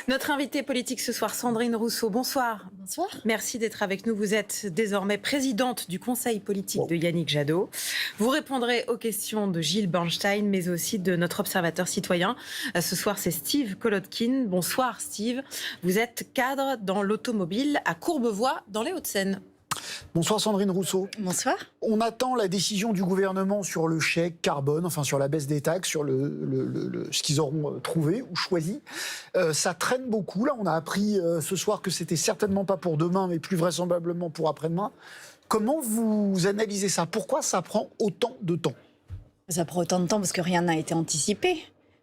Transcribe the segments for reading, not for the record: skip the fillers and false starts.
Notre invitée politique ce soir, Sandrine Rousseau. Bonsoir. Bonsoir. Merci d'être avec nous. Vous êtes désormais présidente du conseil politique de Yannick Jadot. Vous répondrez aux questions de Gilles Bernstein, mais aussi de notre observateur citoyen. Ce soir, c'est Steve Kolotkin. Bonsoir Steve. Vous êtes cadre dans l'automobile à Courbevoie, dans les Hauts-de-Seine. Bonsoir Sandrine Rousseau. Bonsoir. On attend la décision du gouvernement sur le chèque carbone, enfin sur la baisse des taxes, sur ce qu'ils auront trouvé ou choisi. Ça traîne beaucoup. Là, on a appris ce soir que c'était certainement pas pour demain, mais plus vraisemblablement pour après-demain. Comment vous analysez ça? Pourquoi ça prend autant de temps? Ça prend autant de temps parce que rien n'a été anticipé.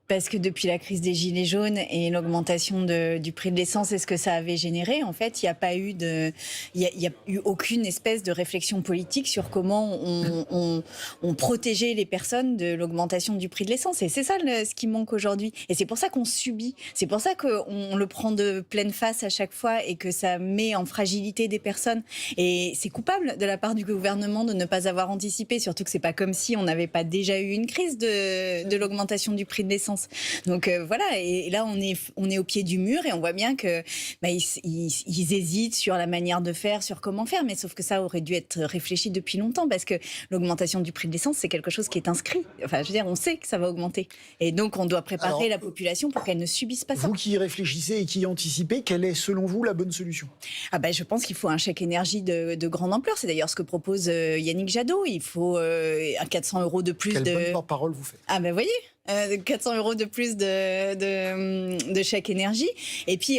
Parce que depuis la crise des Gilets jaunes et l'augmentation du prix de l'essence et ce que ça avait généré, en fait, il n'y a eu aucune espèce de réflexion politique sur comment on protégeait les personnes de l'augmentation du prix de l'essence. Et c'est ça ce qui manque aujourd'hui. Et c'est pour ça qu'on subit. C'est pour ça qu'on le prend de pleine face à chaque fois et que ça met en fragilité des personnes. Et c'est coupable de la part du gouvernement de ne pas avoir anticipé, surtout que c'est pas comme si on n'avait pas déjà eu une crise de l'augmentation du prix de l'essence. Donc voilà, et là on est au pied du mur et on voit bien que ils hésitent sur la manière de faire, sur comment faire, mais sauf que ça aurait dû être réfléchi depuis longtemps parce que l'augmentation du prix de l'essence c'est quelque chose qui est inscrit. Enfin, je veux dire, on sait que ça va augmenter et donc on doit préparer la population pour qu'elle ne subisse pas ça. Vous qui y réfléchissez et qui y anticipez, quelle est selon vous la bonne solution? Je pense qu'il faut un chèque énergie de grande ampleur. C'est d'ailleurs ce que propose Yannick Jadot. Il faut 400 € de plus. Quelle bonne porte-parole vous faites. Vous voyez, 400 € de plus de chèque énergie. Et puis,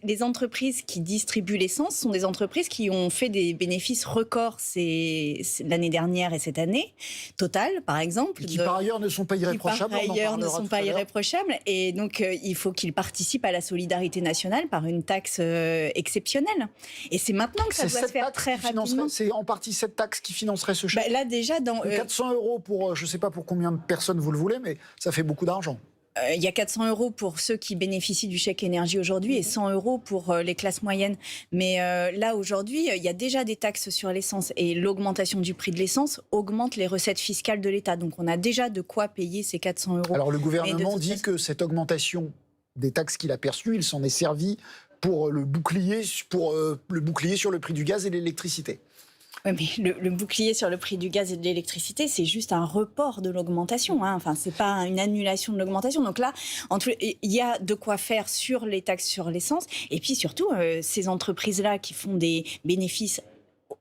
les entreprises qui distribuent l'essence sont des entreprises qui ont fait des bénéfices records l'année dernière et cette année. Total, par exemple. Et qui, par ailleurs, ne sont pas irréprochables. Qui, par ailleurs, ne sont pas irréprochables. Et donc, il faut qu'ils participent à la solidarité nationale par une taxe exceptionnelle. Et c'est maintenant que ça doit se faire très rapidement. C'est en partie cette taxe qui financerait ce chèque. Là, déjà, 400 € pour, je ne sais pas pour combien de personnes vous le voulez, mais ça fait beaucoup d'argent. Il y a 400 € pour ceux qui bénéficient du chèque énergie aujourd'hui et 100 € pour les classes moyennes. Mais là, aujourd'hui, il y a déjà des taxes sur l'essence et l'augmentation du prix de l'essence augmente les recettes fiscales de l'État. Donc, on a déjà de quoi payer ces 400 €. Alors, le gouvernement dit que cette augmentation des taxes qu'il a perçues, il s'en est servi pour le bouclier sur le prix du gaz et de l'électricité. Oui, mais le bouclier sur le prix du gaz et de l'électricité, c'est juste un report de l'augmentation. Enfin, c'est pas une annulation de l'augmentation. Donc là, il y a de quoi faire sur les taxes sur l'essence. Et puis surtout, ces entreprises-là qui font des bénéfices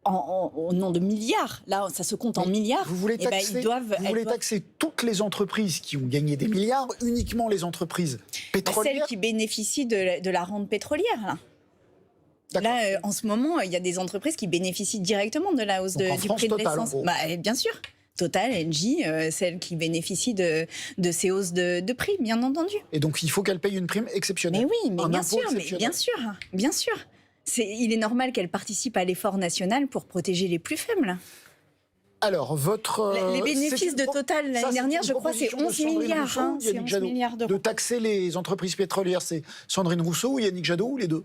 au nom de milliards, là, ça se compte en milliards. Vous voulez taxer toutes les entreprises qui ont gagné des milliards, uniquement les entreprises pétrolières? Celles qui bénéficient de la rente pétrolière, là. Là, en ce moment, il y a des entreprises qui bénéficient directement de la hausse du prix de l'essence. Bien sûr. Total, Engie, celles qui bénéficient de ces hausses de prix, bien entendu. Et donc, il faut qu'elles payent une prime exceptionnelle. Mais oui, bien sûr. Il est normal qu'elles participent à l'effort national pour protéger les plus faibles. Alors, les bénéfices de Total l'année dernière, je crois, c'est 11 milliards. C'est 11 milliards d'euros. De taxer les entreprises pétrolières, c'est Sandrine Rousseau ou Yannick Jadot ou les deux?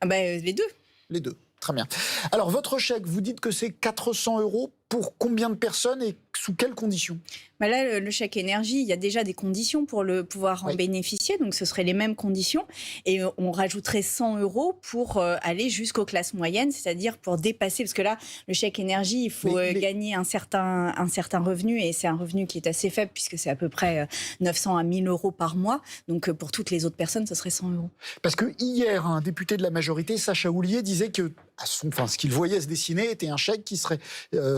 Les deux. Les deux, très bien. Alors, votre chèque, vous dites que c'est 400 € pour combien de personnes et sous quelles conditions? Là, le chèque énergie, il y a déjà des conditions pour pouvoir en bénéficier, donc ce seraient les mêmes conditions. Et on rajouterait 100 € pour aller jusqu'aux classes moyennes, c'est-à-dire pour dépasser, parce que là, le chèque énergie, il faut gagner un certain revenu, et c'est un revenu qui est assez faible, puisque c'est à peu près 900 à 1000 € par mois. Donc pour toutes les autres personnes, ce serait 100 €. Parce que hier, un député de la majorité, Sacha Houlié, disait que ce qu'il voyait se dessiner était un chèque qui serait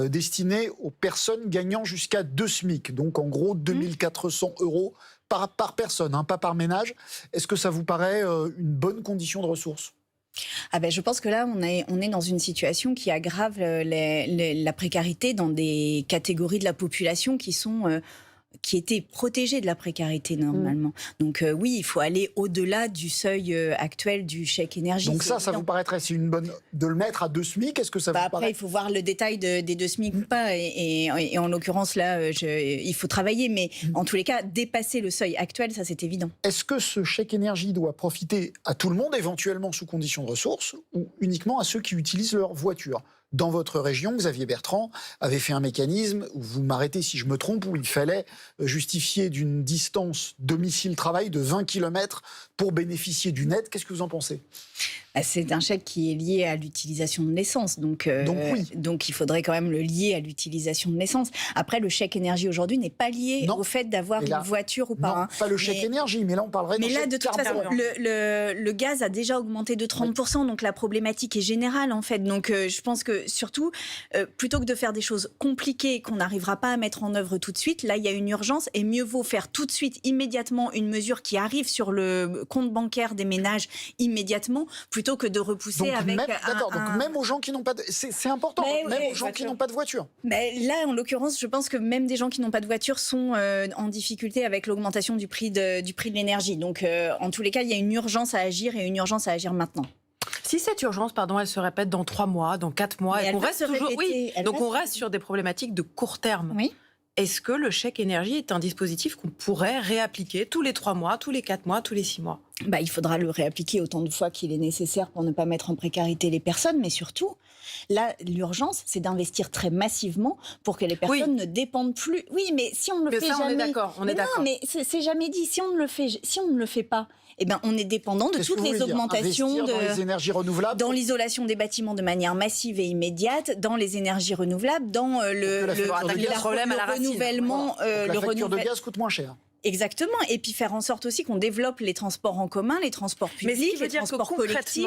destiné aux personnes gagnant jusqu'à 2 SMIC. Donc, en gros, 2400 € par personne, pas par ménage. Est-ce que ça vous paraît une bonne condition de ressources? Je pense que là, on est dans une situation qui aggrave la précarité dans des catégories de la population qui étaient protégées de la précarité normalement. Donc oui, il faut aller au-delà du seuil actuel du chèque énergie. Donc ça vous paraîtrait, c'est une bonne de le mettre à 2 SMIC? Est-ce que ça vous paraît? Après, il faut voir le détail des 2 SMIC ou pas. Et en l'occurrence, là, il faut travailler. Mais en tous les cas, dépasser le seuil actuel, ça, c'est évident. Est-ce que ce chèque énergie doit profiter à tout le monde, éventuellement sous condition de ressources, ou uniquement à ceux qui utilisent leur voiture? dans votre région, Xavier Bertrand avait fait un mécanisme, où vous m'arrêtez si je me trompe, où il fallait justifier d'une distance domicile-travail de 20 km pour bénéficier d'une aide. Qu'est-ce que vous en pensez ? C'est un chèque qui est lié à l'utilisation de l'essence. Donc oui. Donc il faudrait quand même le lier à l'utilisation de l'essence. Après, le chèque énergie aujourd'hui n'est pas lié au fait d'avoir une voiture ou pas. Non, pas le chèque énergie, mais là on parlerait Mais d'un là, chèque de toute façon, carbone. le gaz a déjà augmenté de 30%, donc la problématique est générale en fait. Donc je pense que surtout, plutôt que de faire des choses compliquées qu'on n'arrivera pas à mettre en œuvre tout de suite, là il y a une urgence et mieux vaut faire tout de suite, immédiatement, une mesure qui arrive sur le compte bancaire des ménages immédiatement, plutôt que de repousser Donc avec donc même aux gens qui n'ont pas de... C'est important, même aux gens qui n'ont pas de voiture. Mais là, en l'occurrence, je pense que même des gens qui n'ont pas de voiture sont en difficulté avec l'augmentation du prix de l'énergie. Donc, en tous les cas, il y a une urgence à agir et une urgence à agir maintenant. Si cette urgence, elle se répète dans 3 mois, dans 4 mois, Mais et qu'on elle va reste se toujours, répéter, elle donc va on se reste sur des problématiques de court terme. Oui. Est-ce que le chèque énergie est un dispositif qu'on pourrait réappliquer tous les 3 mois, tous les 4 mois, tous les 6 mois ? Il faudra le réappliquer autant de fois qu'il est nécessaire pour ne pas mettre en précarité les personnes, mais surtout, là, l'urgence, c'est d'investir très massivement pour que les personnes ne dépendent plus. Oui, mais si on ne le fait ça, jamais... on est d'accord, on est d'accord. Non, mais c'est jamais dit. Si on ne le fait pas, eh ben, on est dépendant de toutes les augmentations dans les énergies renouvelables, dans l'isolation des bâtiments de manière massive et immédiate, dans les énergies renouvelables, dans le renouvellement, la facture de gaz coûte moins cher. Exactement, et puis faire en sorte aussi qu'on développe les transports en commun, les transports publics, mais ce qui veut les dire transports que collectifs.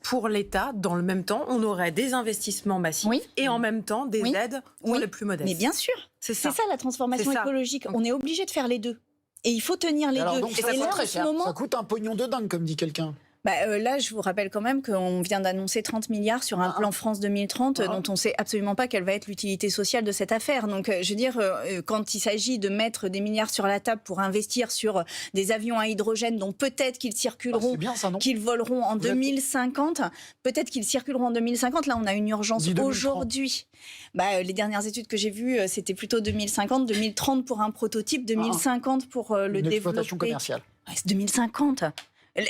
Pour l'État, dans le même temps, on aurait des investissements massifs et en même temps des aides pour les plus modestes. Mais bien sûr, c'est ça la transformation écologique. On est obligé de faire les deux. Et il faut tenir les deux. Donc, et ça coûte là, très cher. Ça coûte un pognon de dingue, comme dit quelqu'un. Là, je vous rappelle quand même qu'on vient d'annoncer 30 milliards sur un plan France 2030 dont on ne sait absolument pas quelle va être l'utilité sociale de cette affaire. Donc, je veux dire, quand il s'agit de mettre des milliards sur la table pour investir sur des avions à hydrogène dont peut-être qu'ils circuleront, qu'ils voleront en 2050, peut-être qu'ils circuleront en 2050, là, on a une urgence aujourd'hui. Les dernières études que j'ai vues, c'était plutôt 2050, 2030 pour un prototype, 2050 pour le développer. Exploitation commerciale. C'est 2050.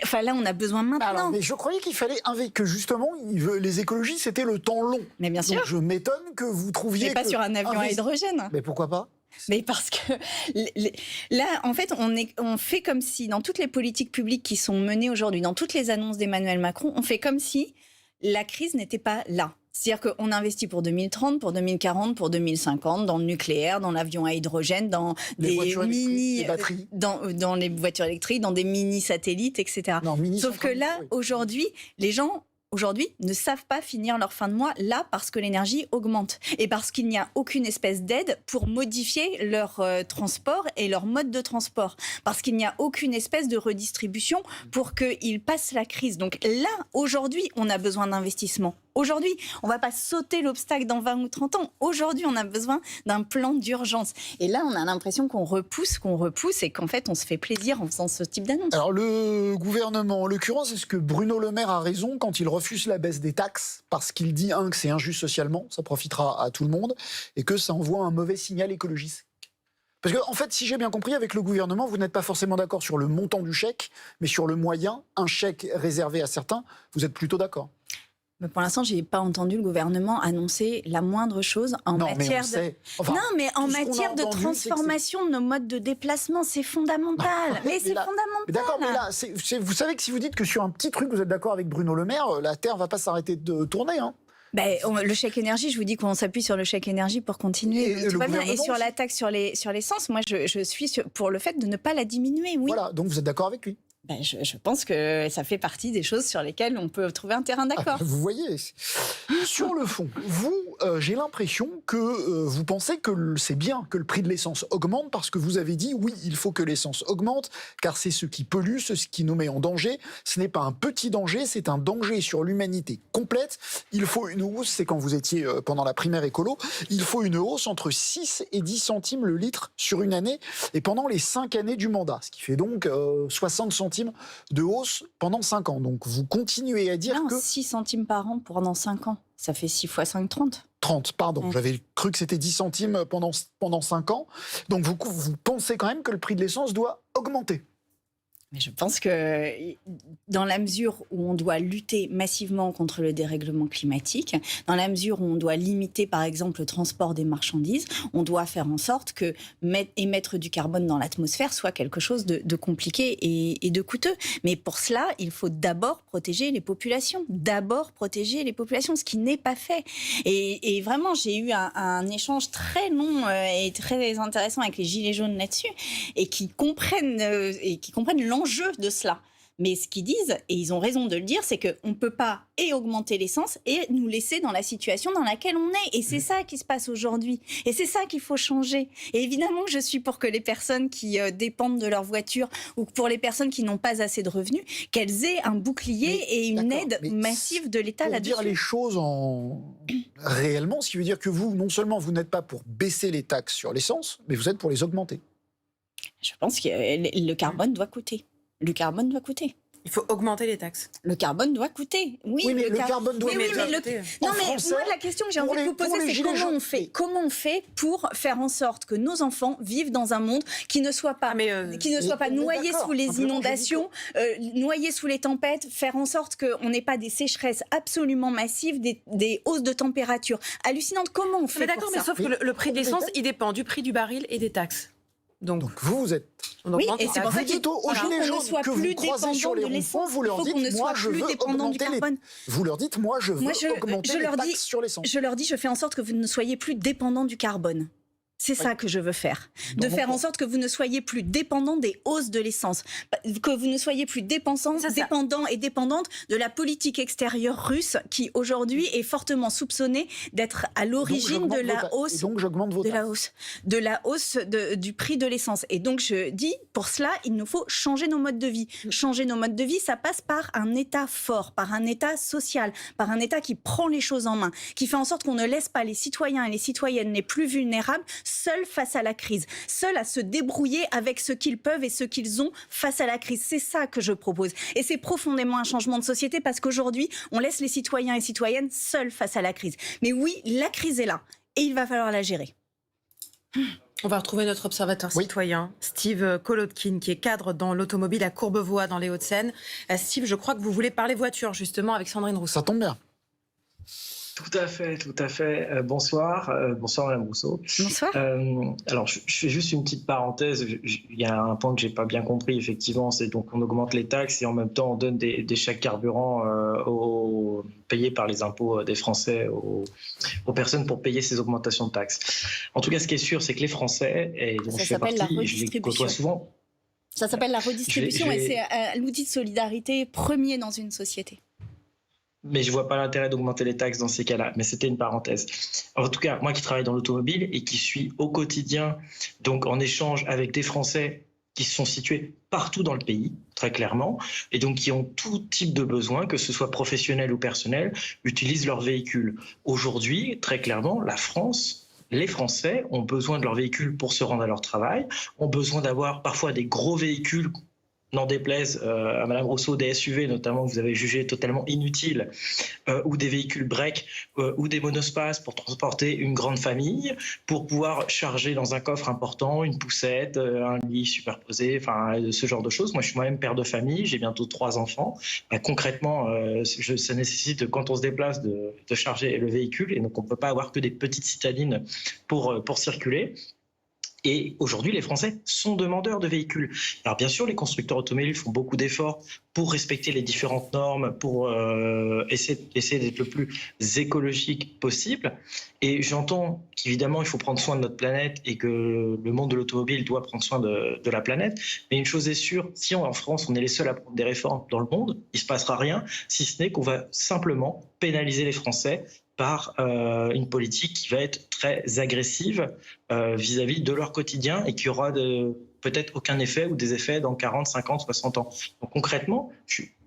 Enfin, là, on a besoin maintenant. Mais je croyais qu'il fallait que justement, les écologistes, c'était le temps long. Mais bien sûr. Donc je m'étonne que vous trouviez. Mais pas sur un avion à hydrogène. Mais pourquoi pas ? Mais parce que là, en fait, on fait comme si, dans toutes les politiques publiques qui sont menées aujourd'hui, dans toutes les annonces d'Emmanuel Macron, on fait comme si la crise n'était pas là. C'est-à-dire qu'on investit pour 2030, pour 2040, pour 2050, dans le nucléaire, dans l'avion à hydrogène, dans des mini batteries, dans les voitures électriques, dans des mini-satellites, etc. Sauf que là, aujourd'hui, les gens ne savent pas finir leur fin de mois là parce que l'énergie augmente et parce qu'il n'y a aucune espèce d'aide pour modifier leur transport et leur mode de transport, parce qu'il n'y a aucune espèce de redistribution pour qu'ils passent la crise. Donc là, aujourd'hui, on a besoin d'investissement. Aujourd'hui, on ne va pas sauter l'obstacle dans 20 ou 30 ans. Aujourd'hui, on a besoin d'un plan d'urgence. Et là, on a l'impression qu'on repousse et qu'en fait, on se fait plaisir en faisant ce type d'annonce. Alors, le gouvernement, en l'occurrence, est-ce que Bruno Le Maire a raison quand il refuse la baisse des taxes parce qu'il dit, que c'est injuste socialement, ça profitera à tout le monde, et que ça envoie un mauvais signal écologiste ? Parce que, en fait, si j'ai bien compris, avec le gouvernement, vous n'êtes pas forcément d'accord sur le montant du chèque, mais sur le moyen, un chèque réservé à certains, vous êtes plutôt d'accord ? Mais pour l'instant, je n'ai pas entendu le gouvernement annoncer la moindre chose en matière de transformation de nos modes de déplacement. C'est fondamental. Mais c'est fondamental. Mais d'accord, mais là, vous savez que si vous dites que sur un petit truc, vous êtes d'accord avec Bruno Le Maire, la Terre ne va pas s'arrêter de tourner. Le chèque énergie, je vous dis qu'on s'appuie sur le chèque énergie pour continuer. Et sur la taxe sur l'essence, moi, je suis pour le fait de ne pas la diminuer. Oui. Voilà, donc vous êtes d'accord avec lui ? Je pense que ça fait partie des choses sur lesquelles on peut trouver un terrain d'accord. Vous voyez, sur le fond, j'ai l'impression que vous pensez que c'est bien que le prix de l'essence augmente parce que vous avez dit, oui, il faut que l'essence augmente, car c'est ce qui pollue, ce qui nous met en danger. Ce n'est pas un petit danger, c'est un danger sur l'humanité complète. Il faut une hausse, c'est quand vous étiez pendant la primaire écolo, il faut une hausse entre 6 et 10 centimes le litre sur une année et pendant les 5 années du mandat, ce qui fait donc 60 centimes de hausse pendant 5 ans. Donc vous continuez à dire que... 6 centimes par an pendant 5 ans. Ça fait 6 fois 5, 30. 30, pardon. J'avais cru que c'était 10 centimes pendant 5 ans. Donc vous pensez quand même que le prix de l'essence doit augmenter ? Mais je pense que dans la mesure où on doit lutter massivement contre le dérèglement climatique, dans la mesure où on doit limiter par exemple le transport des marchandises, on doit faire en sorte que émettre du carbone dans l'atmosphère soit quelque chose de compliqué et de coûteux. Mais pour cela, il faut d'abord protéger les populations. D'abord protéger les populations, ce qui n'est pas fait. Et vraiment, j'ai eu un échange très long et très intéressant avec les Gilets jaunes là-dessus et qui comprennent l'enjeu de cela. Mais ce qu'ils disent, et ils ont raison de le dire, c'est qu'on ne peut pas augmenter l'essence et nous laisser dans la situation dans laquelle on est. Et c'est ça qui se passe aujourd'hui. Et c'est ça qu'il faut changer. Et évidemment que je suis pour que les personnes qui dépendent de leur voiture ou pour les personnes qui n'ont pas assez de revenus, qu'elles aient un bouclier et une aide massive de l'État là-dessus. Pour dire les choses réellement, ce qui veut dire que vous, non seulement vous n'êtes pas pour baisser les taxes sur l'essence, mais vous êtes pour les augmenter. Je pense que le carbone doit coûter. Le carbone doit coûter. Il faut augmenter les taxes. Le carbone doit coûter. Oui, mais le carbone doit coûter. Non, mais moi, la question que j'ai envie de vous poser, c'est comment on fait ? Comment on fait pour faire en sorte que nos enfants vivent dans un monde qui ne soit pas, noyé sous les inondations, noyé sous les tempêtes, faire en sorte qu'on n'ait pas des sécheresses absolument massives, des hausses de température hallucinantes. Comment on fait d'accord, mais sauf que le prix de l'essence, il dépend du prix du baril et des taxes. Donc vous êtes... Oui, et c'est pour ça vous dites aux Gilets jaunes que vous croisez sur les ronds-points, vous leur dites, moi je veux augmenter les... Vous leur dites, moi je veux augmenter les taxes sur l'essence. Je leur dis, je fais en sorte que vous ne soyez plus dépendants du carbone. C'est ça que je veux faire. De faire en sorte que vous ne soyez plus dépendants des hausses de l'essence. Que vous ne soyez plus dépendants et dépendantes de la politique extérieure russe qui aujourd'hui est fortement soupçonnée d'être à l'origine de la hausse. Donc j'augmente vos taxes. De la hausse du prix de l'essence. Et donc je dis, pour cela, il nous faut changer nos modes de vie. Changer nos modes de vie, ça passe par un État fort, par un État social, par un État qui prend les choses en main, qui fait en sorte qu'on ne laisse pas les citoyens et les citoyennes les plus vulnérables seuls face à la crise, seuls à se débrouiller avec ce qu'ils peuvent et ce qu'ils ont face à la crise. C'est ça que je propose. Et c'est profondément un changement de société parce qu'aujourd'hui, on laisse les citoyens et citoyennes seuls face à la crise. Mais oui, la crise est là et il va falloir la gérer. On va retrouver notre observateur citoyen, Steve Kolotkin, qui est cadre dans l'automobile à Courbevoie, dans les Hauts-de-Seine. Steve, je crois que vous voulez parler voiture, justement, avec Sandrine Rousseau. Ça tombe bien. Tout à fait. Bonsoir, Madame Rousseau. Bonsoir. Alors, je fais juste une petite parenthèse. Il y a un point que j'ai pas bien compris, effectivement, c'est donc on augmente les taxes et en même temps on donne des chèques carburant payés par les impôts des Français aux personnes pour payer ces augmentations de taxes. En tout cas, ce qui est sûr, c'est que les Français, et dont je fais partie, je les côtoie souvent. Ça s'appelle la redistribution et c'est l'outil de solidarité premier dans une société. Mais je ne vois pas l'intérêt d'augmenter les taxes dans ces cas-là. Mais c'était une parenthèse. En tout cas, moi qui travaille dans l'automobile et qui suis au quotidien, donc en échange avec des Français qui sont situés partout dans le pays, très clairement, et donc qui ont tout type de besoins, que ce soit professionnel ou personnel, utilisent leur véhicule. Aujourd'hui, très clairement, la France... Les Français ont besoin de leur véhicule pour se rendre à leur travail, ont besoin d'avoir parfois des gros véhicules, n'en déplaise à Madame Rousseau, des SUV notamment que vous avez jugé totalement inutiles, ou des véhicules break, ou des monospaces pour transporter une grande famille, pour pouvoir charger dans un coffre important une poussette, un lit superposé, enfin ce genre de choses. Moi je suis moi-même père de famille, j'ai bientôt 3 enfants. Concrètement, ça nécessite quand on se déplace de charger le véhicule, et donc on ne peut pas avoir que des petites citadines pour circuler. Et aujourd'hui, les Français sont demandeurs de véhicules. Alors bien sûr, les constructeurs automobiles font beaucoup d'efforts pour respecter les différentes normes, pour essayer d'être le plus écologique possible. Et j'entends qu'évidemment, il faut prendre soin de notre planète et que le monde de l'automobile doit prendre soin de la planète. Mais une chose est sûre, si en France, on est les seuls à prendre des réformes dans le monde, il ne se passera rien, si ce n'est qu'on va simplement pénaliser les Français par une politique qui va être très agressive vis-à-vis de leur quotidien et qui aura peut-être aucun effet ou des effets dans 40, 50, 60 ans. Donc concrètement,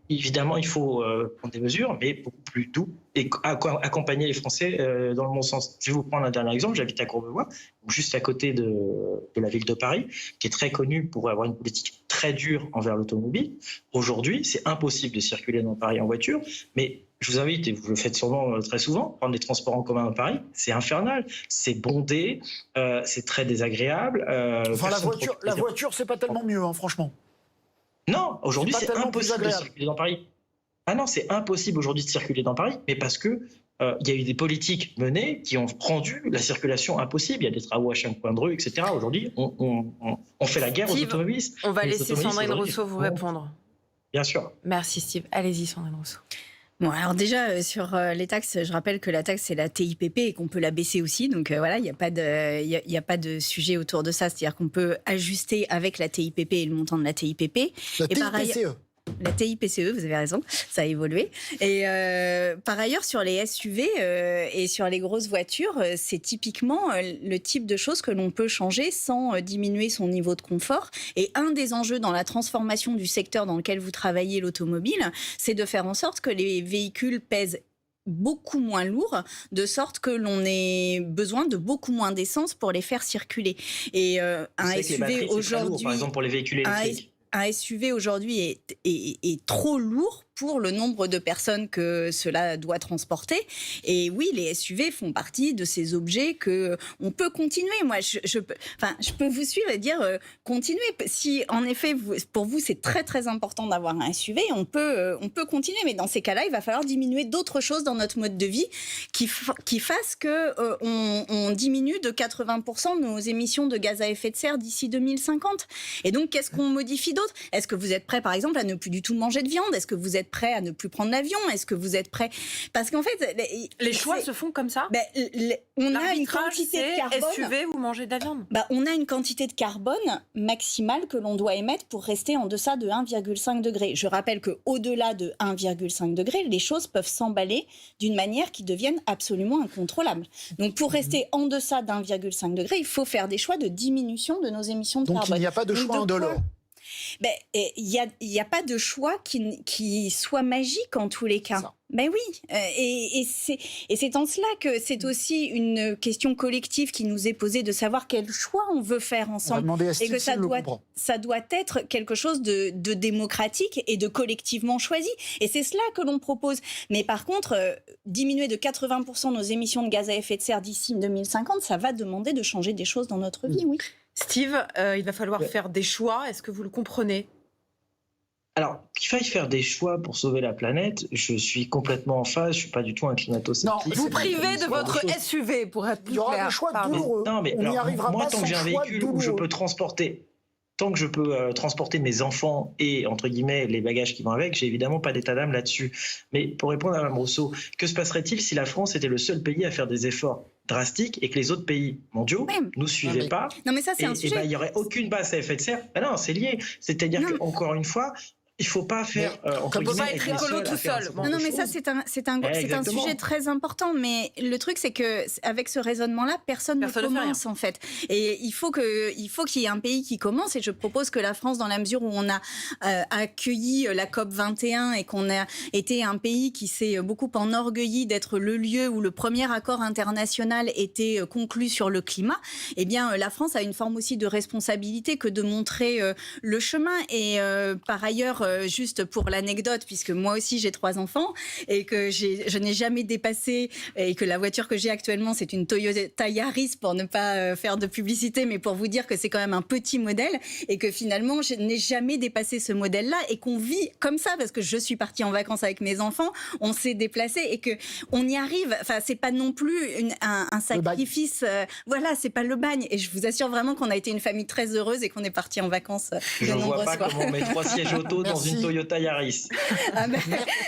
évidemment, il faut prendre des mesures, mais beaucoup plus doux et accompagner les Français dans le bon sens. Je vais vous prendre un dernier exemple. J'habite à Courbevoie, juste à côté de la ville de Paris, qui est très connue pour avoir une politique très dure envers l'automobile. Aujourd'hui, c'est impossible de circuler dans Paris en voiture, mais je vous invite, et vous le faites sûrement très souvent, prendre des transports en commun à Paris. C'est infernal, c'est bondé, c'est très désagréable. Enfin, la voiture, c'est pas tellement mieux, hein, franchement. Non, aujourd'hui, pas c'est tellement plus impossible de agréable. circuler dans Paris. Ah non, c'est impossible aujourd'hui de circuler dans Paris, mais parce que il y a eu des politiques menées qui ont rendu la circulation impossible. Il y a des travaux à chaque coin de rue, etc. Aujourd'hui, on fait la guerre aux Steve, automobilistes. On va Les laisser automobilistes, Sandrine aujourd'hui, Rousseau vous bon, répondre. Bien sûr. Merci Steve. Allez-y Sandrine Rousseau. Bon, alors déjà, sur les taxes, je rappelle que la taxe, c'est la TIPP et qu'on peut la baisser aussi. Donc voilà, il n'y a pas de sujet autour de ça. C'est-à-dire qu'on peut ajuster avec la TIPP et le montant de la TIPP. La Et par ailleurs- TIPCE. La TIPCE, vous avez raison, ça a évolué. Et par ailleurs, sur les SUV et sur les grosses voitures, c'est typiquement le type de choses que l'on peut changer sans diminuer son niveau de confort. Et un des enjeux dans la transformation du secteur dans lequel vous travaillez, l'automobile, c'est de faire en sorte que les véhicules pèsent beaucoup moins lourds, de sorte que l'on ait besoin de beaucoup moins d'essence pour les faire circuler. Et un Vous savez que les batteries, SUV c'est très lourd, aujourd'hui... par exemple, pour les véhicules électriques. Un SUV aujourd'hui est trop lourd pour le nombre de personnes que cela doit transporter. Et oui, les SUV font partie de ces objets que on peut continuer. Moi, je peux vous suivre et dire continuer. Si en effet, pour vous, c'est très très important d'avoir un SUV, on peut continuer. Mais dans ces cas-là, il va falloir diminuer d'autres choses dans notre mode de vie qui fassent que on diminue de 80% nos émissions de gaz à effet de serre d'ici 2050. Et donc, qu'est-ce qu'on modifie d'autre ? Est-ce que vous êtes prêt, par exemple, à ne plus du tout manger de viande ? Est-ce que vous êtes prêt à ne plus prendre l'avion ? Est-ce que vous êtes prêt ? Parce qu'en fait, Les choix se font comme ça. on a une L'arbitrage, quantité de c'est carbone. SUV ou manger de la viande. On a une quantité de carbone maximale que l'on doit émettre pour rester en deçà de 1,5 degré. Je rappelle qu'au-delà de 1,5 degré, les choses peuvent s'emballer d'une manière qui devienne absolument incontrôlable. Donc pour rester en deçà d'1,5 degré, il faut faire des choix de diminution de nos émissions de Donc carbone. il n'y a pas de choix indolore. Il n'y a pas de choix qui soit magique en tous les cas. Ben oui, et c'est en cela que c'est aussi une question collective qui nous est posée de savoir quel choix on veut faire On va ensemble. demander à Et Steve que s'il le comprend. ça doit être quelque chose de démocratique et de collectivement choisi. Et c'est cela que l'on propose. Mais par contre, diminuer de 80% nos émissions de gaz à effet de serre d'ici 2050, ça va demander de changer des choses dans notre vie, oui. Steve, il va falloir faire des choix. Est-ce que vous le comprenez ? Alors, qu'il faille faire des choix pour sauver la planète, je suis complètement en phase, je ne suis pas du tout un climato-sceptique. Vous privez de votre SUV, pour être plus Il y aura clair. des choix Pardon. douloureux. Non, mais On n'y alors, arrivera moi, pas tant sans que j'ai un choix véhicule où je douloureux. peux transporter, tant que je peux transporter mes enfants et, entre guillemets, les bagages qui vont avec, j'ai évidemment pas d'état d'âme là-dessus. Mais pour répondre à Mme Rousseau, que se passerait-il si la France était le seul pays à faire des efforts drastiques et que les autres pays mondiaux nous suivaient pas? Non, mais ça, c'est un Et sujet. il n'y aurait aucune base à effet de serre. Ben non, c'est lié. C'est-à-dire qu'encore une fois, il ne faut pas faire. On ne peut pas être écolo tout seul. Non, mais ça, c'est un sujet très important. Mais le truc, c'est que avec ce raisonnement-là, personne ne commence, en fait. Et il faut qu'il y ait un pays qui commence. Et je propose que la France, dans la mesure où on a accueilli la COP21 et qu'on a été un pays qui s'est beaucoup enorgueilli d'être le lieu où le premier accord international était conclu sur le climat, eh bien, la France a une forme aussi de responsabilité que de montrer le chemin. Et par ailleurs, juste pour l'anecdote, puisque moi aussi j'ai 3 enfants et que je n'ai jamais dépassé, et que la voiture que j'ai actuellement c'est une Toyota Yaris, pour ne pas faire de publicité, mais pour vous dire que c'est quand même un petit modèle et que finalement je n'ai jamais dépassé ce modèle-là et qu'on vit comme ça parce que je suis partie en vacances avec mes enfants, on s'est déplacé et que on y arrive. Enfin, c'est pas non plus un sacrifice. Voilà, c'est pas le bagne. Et je vous assure vraiment qu'on a été une famille très heureuse et qu'on est parti en vacances. Je ne vois pas comment on met 3 sièges auto dans une Toyota Yaris. Ah ben,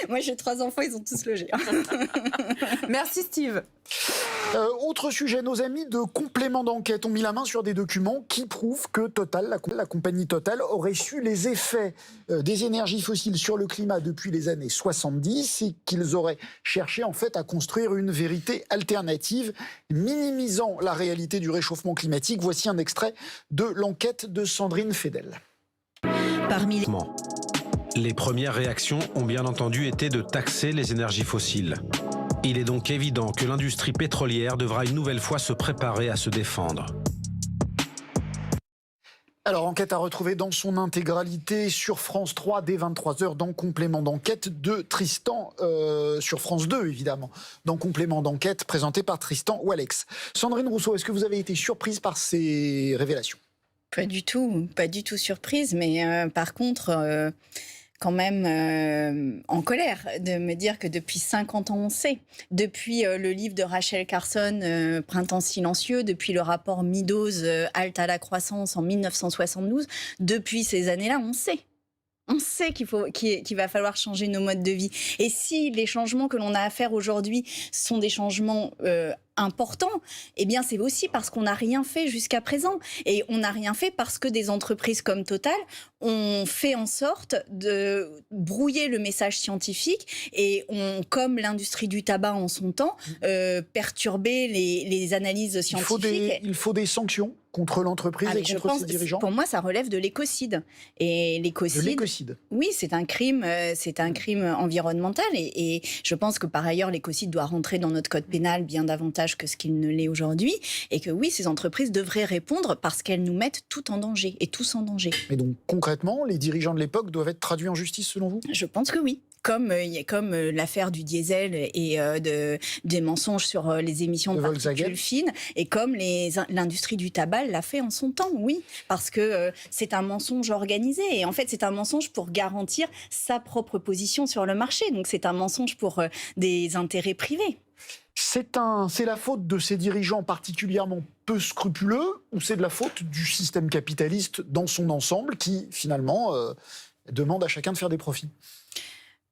moi j'ai 3 enfants, ils ont tous logé. Merci Steve. Autre sujet, nos amis de complément d'enquête ont mis la main sur des documents qui prouvent que Total, la compagnie Total, aurait su les effets des énergies fossiles sur le climat depuis les années 70 et qu'ils auraient cherché en fait à construire une vérité alternative, minimisant la réalité du réchauffement climatique. Voici un extrait de l'enquête de Sandrine Fedel. Parmi les premières réactions ont bien entendu été de taxer les énergies fossiles. Il est donc évident que l'industrie pétrolière devra une nouvelle fois se préparer à se défendre. Alors, enquête à retrouver dans son intégralité sur France 3 dès 23h dans Complément d'enquête de Tristan, sur France 2 évidemment, dans Complément d'enquête présenté par Tristan Walex. Sandrine Rousseau, est-ce que vous avez été surprise par ces révélations ? Pas du tout surprise, mais par contre, quand même en colère de me dire que depuis 50 ans, on sait. Depuis le livre de Rachel Carson, Printemps silencieux, depuis le rapport Meadows, Halte à la croissance en 1972, depuis ces années-là, on sait. On sait qu'il va falloir changer nos modes de vie. Et si les changements que l'on a à faire aujourd'hui sont des changements importants, eh bien c'est aussi parce qu'on n'a rien fait jusqu'à présent. Et on n'a rien fait parce que des entreprises comme Total ont fait en sorte de brouiller le message scientifique et ont, comme l'industrie du tabac en son temps, perturbé les analyses scientifiques. Il faut des sanctions contre l'entreprise et contre ses dirigeants. Pour moi, ça relève de l'écocide. Et l'écocide. Oui, c'est un crime environnemental. Et je pense que par ailleurs, l'écocide doit rentrer dans notre code pénal bien davantage que ce qu'il ne l'est aujourd'hui. Et que oui, ces entreprises devraient répondre parce qu'elles nous mettent tout en danger et tous en danger. Et donc concrètement, les dirigeants de l'époque doivent être traduits en justice selon vous ? Je pense que oui. Comme l'affaire du diesel et des mensonges sur les émissions de particules fines, et comme l'industrie du tabac l'a fait en son temps, oui, parce que c'est un mensonge organisé, et en fait c'est un mensonge pour garantir sa propre position sur le marché, donc c'est un mensonge pour des intérêts privés. C'est la faute de ces dirigeants particulièrement peu scrupuleux, ou c'est de la faute du système capitaliste dans son ensemble qui finalement demande à chacun de faire des profits ?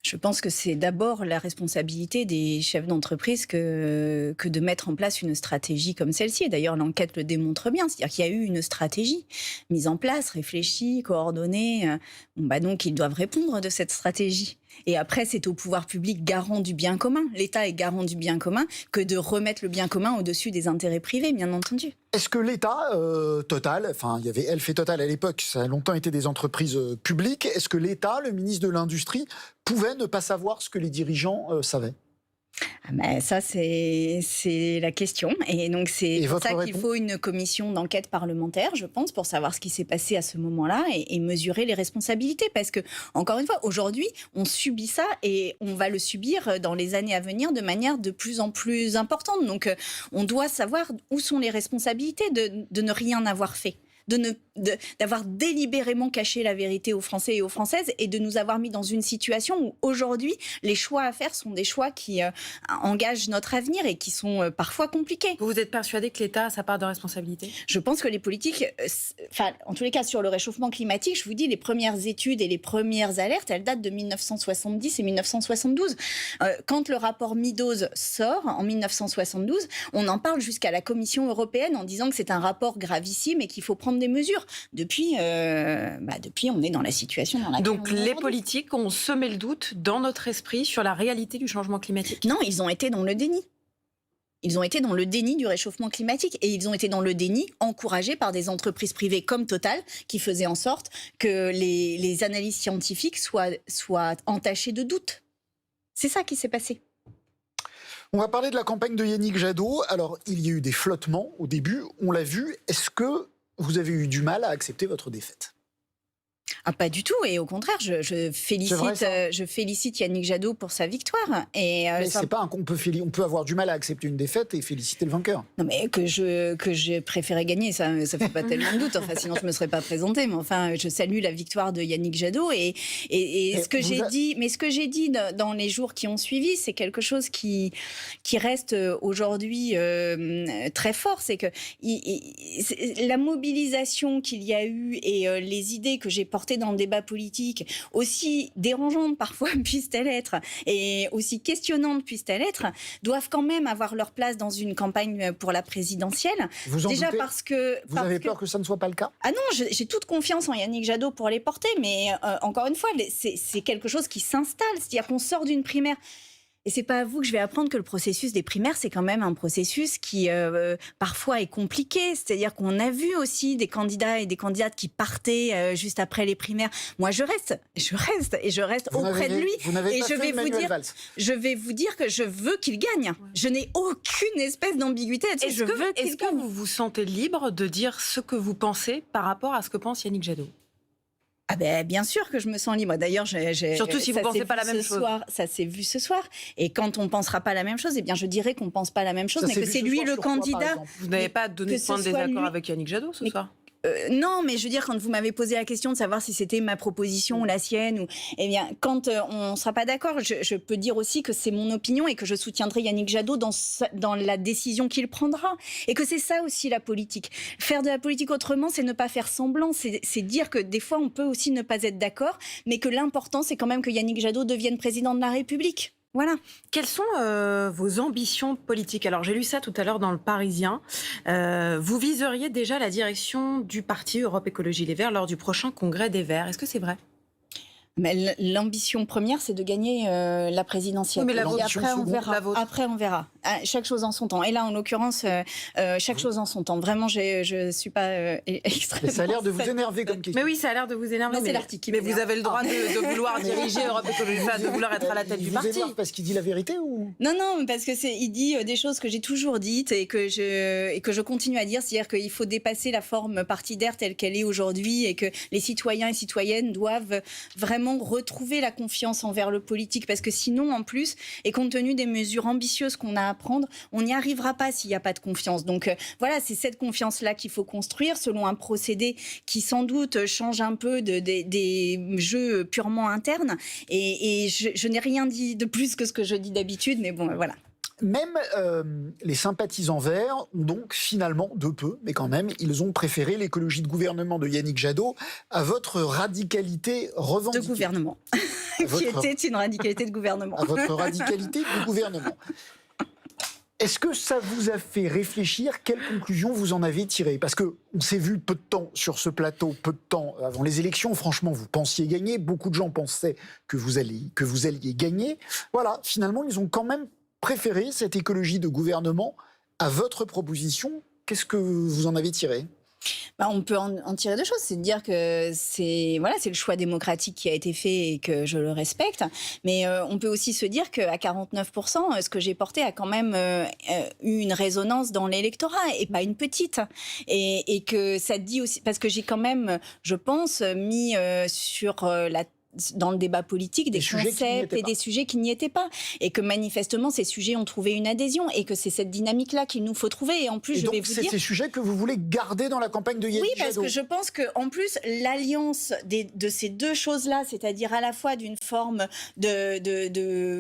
Je pense que c'est d'abord la responsabilité des chefs d'entreprise que de mettre en place une stratégie comme celle-ci. Et d'ailleurs, l'enquête le démontre bien. C'est-à-dire qu'il y a eu une stratégie mise en place, réfléchie, coordonnée. Donc, ils doivent répondre de cette stratégie. Et après, c'est au pouvoir public garant du bien commun. L'État est garant du bien commun que de remettre le bien commun au-dessus des intérêts privés, bien entendu. Est-ce que l'État, Total, enfin il y avait Elf et Total à l'époque, ça a longtemps été des entreprises publiques, est-ce que l'État, le ministre de l'Industrie, pouvait ne pas savoir ce que les dirigeants savaient ? Ça, c'est la question. Et donc, c'est pour ça qu'il faut une commission d'enquête parlementaire, je pense, pour savoir ce qui s'est passé à ce moment-là et mesurer les responsabilités. Parce que, encore une fois, aujourd'hui, on subit ça et on va le subir dans les années à venir de manière de plus en plus importante. Donc, on doit savoir où sont les responsabilités de ne rien avoir fait. D'avoir délibérément caché la vérité aux Français et aux Françaises et de nous avoir mis dans une situation où aujourd'hui les choix à faire sont des choix qui engagent notre avenir et qui sont parfois compliqués. Vous êtes persuadé que l'État a sa part de responsabilité ? Je pense que les politiques, en tous les cas sur le réchauffement climatique, je vous dis, les premières études et les premières alertes, elles datent de 1970 et 1972. Quand le rapport Meadows sort en 1972, on en parle jusqu'à la Commission européenne en disant que c'est un rapport gravissime et qu'il faut prendre des mesures. Depuis, on est dans la situation dans laquelle Donc les politiques ont semé le doute dans notre esprit sur la réalité du changement climatique ? Non, ils ont été dans le déni. Ils ont été dans le déni du réchauffement climatique et ils ont été dans le déni encouragés par des entreprises privées comme Total qui faisaient en sorte que les analyses scientifiques soient entachées de doute. C'est ça qui s'est passé. On va parler de la campagne de Yannick Jadot. Alors, il y a eu des flottements au début, on l'a vu. Est-ce que vous avez eu du mal à accepter votre défaite ? Pas du tout, et au contraire, je félicite Yannick Jadot pour sa victoire. Mais c'est pas on peut avoir du mal à accepter une défaite et féliciter le vainqueur. Non, mais que j'ai préféré gagner, ça fait pas tellement de doute. Enfin, sinon je me serais pas présentée. Mais enfin, je salue la victoire de Yannick Jadot et ce que j'ai dit dans les jours qui ont suivi, c'est quelque chose qui reste aujourd'hui très fort. C'est que la mobilisation qu'il y a eu et les idées que j'ai portées dans le débat politique, aussi dérangeantes parfois puissent-elles être, et aussi questionnantes puissent-elles être, doivent quand même avoir leur place dans une campagne pour la présidentielle. Vous en doutez ? Parce que... Vous avez peur que ça ne soit pas le cas ? Ah non, j'ai toute confiance en Yannick Jadot pour les porter, mais encore une fois, c'est quelque chose qui s'installe, c'est-à-dire qu'on sort d'une primaire. Et c'est pas à vous que je vais apprendre que le processus des primaires, c'est quand même un processus qui parfois est compliqué. C'est-à-dire qu'on a vu aussi des candidats et des candidates qui partaient juste après les primaires. Moi, je reste auprès de lui. Et je vais vous dire que je veux qu'il gagne. Je n'ai aucune espèce d'ambiguïté là-dessus. Est-ce que vous vous sentez libre de dire ce que vous pensez par rapport à ce que pense Yannick Jadot ? Bien sûr que je me sens libre. D'ailleurs, surtout si vous ne pensez pas la même chose. Ça s'est vu ce soir. Et quand on ne pensera pas la même chose, je dirais qu'on ne pense pas la même chose, mais que c'est lui le candidat. Vous n'avez pas donné de point de désaccord avec Yannick Jadot ce soir ? Non, mais je veux dire, quand vous m'avez posé la question de savoir si c'était ma proposition ou la sienne, eh bien, quand on ne sera pas d'accord, je peux dire aussi que c'est mon opinion et que je soutiendrai Yannick Jadot dans la décision qu'il prendra. Et que c'est ça aussi la politique. Faire de la politique autrement, c'est ne pas faire semblant. C'est dire que des fois, on peut aussi ne pas être d'accord, mais que l'important, c'est quand même que Yannick Jadot devienne président de la République. Voilà. Quelles sont vos ambitions politiques? Alors, j'ai lu ça tout à l'heure dans Le Parisien. Vous viseriez déjà la direction du parti Europe Écologie Les Verts lors du prochain congrès des Verts. Est-ce que c'est vrai? Mais l'ambition première, c'est de gagner la présidentielle. Oui, mais après, on verra. la vôtre. Après, on verra. Chaque chose en son temps. Et là, en l'occurrence, chaque chose en son temps. Vraiment, je ne suis pas extrêmement... Mais ça a l'air de vous énerver comme question. Mais oui, ça a l'air de vous énerver. Non, c'est l'article qui mais m'énerve. vous avez le droit de vouloir diriger Europe Écologie, de vouloir être à la tête du parti. Il vous énerve parce qu'il dit la vérité ou... Non, parce que il dit des choses que j'ai toujours dites et que je continue à dire. C'est-à-dire qu'il faut dépasser la forme partidaire telle qu'elle est aujourd'hui et que les citoyens et citoyennes doivent vraiment retrouver la confiance envers le politique, parce que sinon, en plus, et compte tenu des mesures ambitieuses qu'on a à prendre, on n'y arrivera pas s'il n'y a pas de confiance. Donc voilà, c'est cette confiance-là qu'il faut construire selon un procédé qui sans doute change un peu des jeux purement internes. Et je n'ai rien dit de plus que ce que je dis d'habitude, mais bon, voilà. Même les sympathisants verts ont donc finalement, de peu, mais quand même, ils ont préféré l'écologie de gouvernement de Yannick Jadot à votre radicalité revendiquée. De gouvernement, qui était une radicalité de gouvernement. À votre radicalité de gouvernement. Est-ce que ça vous a fait réfléchir? Quelles conclusions vous en avez tirées? Parce qu'on s'est vu peu de temps sur ce plateau, peu de temps avant les élections. Franchement, vous pensiez gagner. Beaucoup de gens pensaient que vous alliez gagner. Voilà, finalement, ils ont quand même préféré cette écologie de gouvernement à votre proposition. Qu'est-ce que vous en avez tiré? On peut en tirer deux choses. C'est de dire que c'est le choix démocratique qui a été fait et que je le respecte. Mais on peut aussi se dire qu'à 49%, ce que j'ai porté a quand même eu une résonance dans l'électorat et pas une petite. Et que ça dit aussi, parce que j'ai quand même, je pense, mis dans le débat politique des concepts et des sujets qui n'y étaient pas. Et que manifestement, ces sujets ont trouvé une adhésion et que c'est cette dynamique-là qu'il nous faut trouver. Et en plus, donc, c'est ces sujets que vous voulez garder dans la campagne de Yannick Jadot. Oui, parce que je pense qu'en plus, l'alliance de ces deux choses-là, c'est-à-dire à la fois d'une forme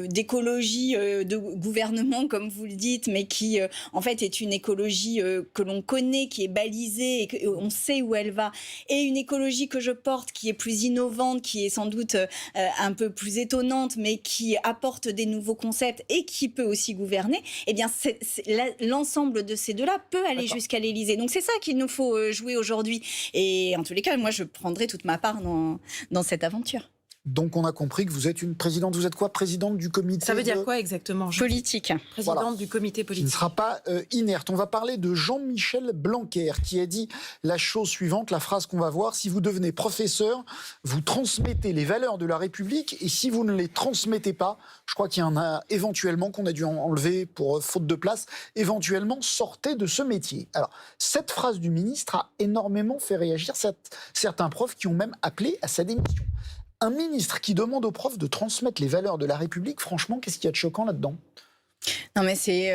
d'écologie de gouvernement, comme vous le dites, mais qui, en fait, est une écologie que l'on connaît, qui est balisée et qu'on sait où elle va, et une écologie que je porte, qui est plus innovante, qui est sans doute un peu plus étonnante, mais qui apporte des nouveaux concepts et qui peut aussi gouverner, eh bien, l'ensemble de ces deux-là peut aller jusqu'à l'Élysée. Donc, c'est ça qu'il nous faut jouer aujourd'hui. Et en tous les cas, moi, je prendrai toute ma part dans cette aventure. Donc, on a compris que vous êtes une présidente. Vous êtes quoi? Présidente du comité? Ça veut dire quoi exactement? Politique. Présidente du comité Qui politique. ne sera pas inerte. On va parler de Jean-Michel Blanquer qui a dit la chose suivante, la phrase qu'on va voir: si vous devenez professeur, vous transmettez les valeurs de la République, et si vous ne les transmettez pas, je crois qu'il y en a éventuellement qu'on a dû enlever pour faute de place, éventuellement sortez de ce métier. Alors, cette phrase du ministre a énormément fait réagir certains profs qui ont même appelé à sa démission. Un ministre qui demande aux profs de transmettre les valeurs de la République, franchement, qu'est-ce qu'il y a de choquant là-dedans? Non, mais c'est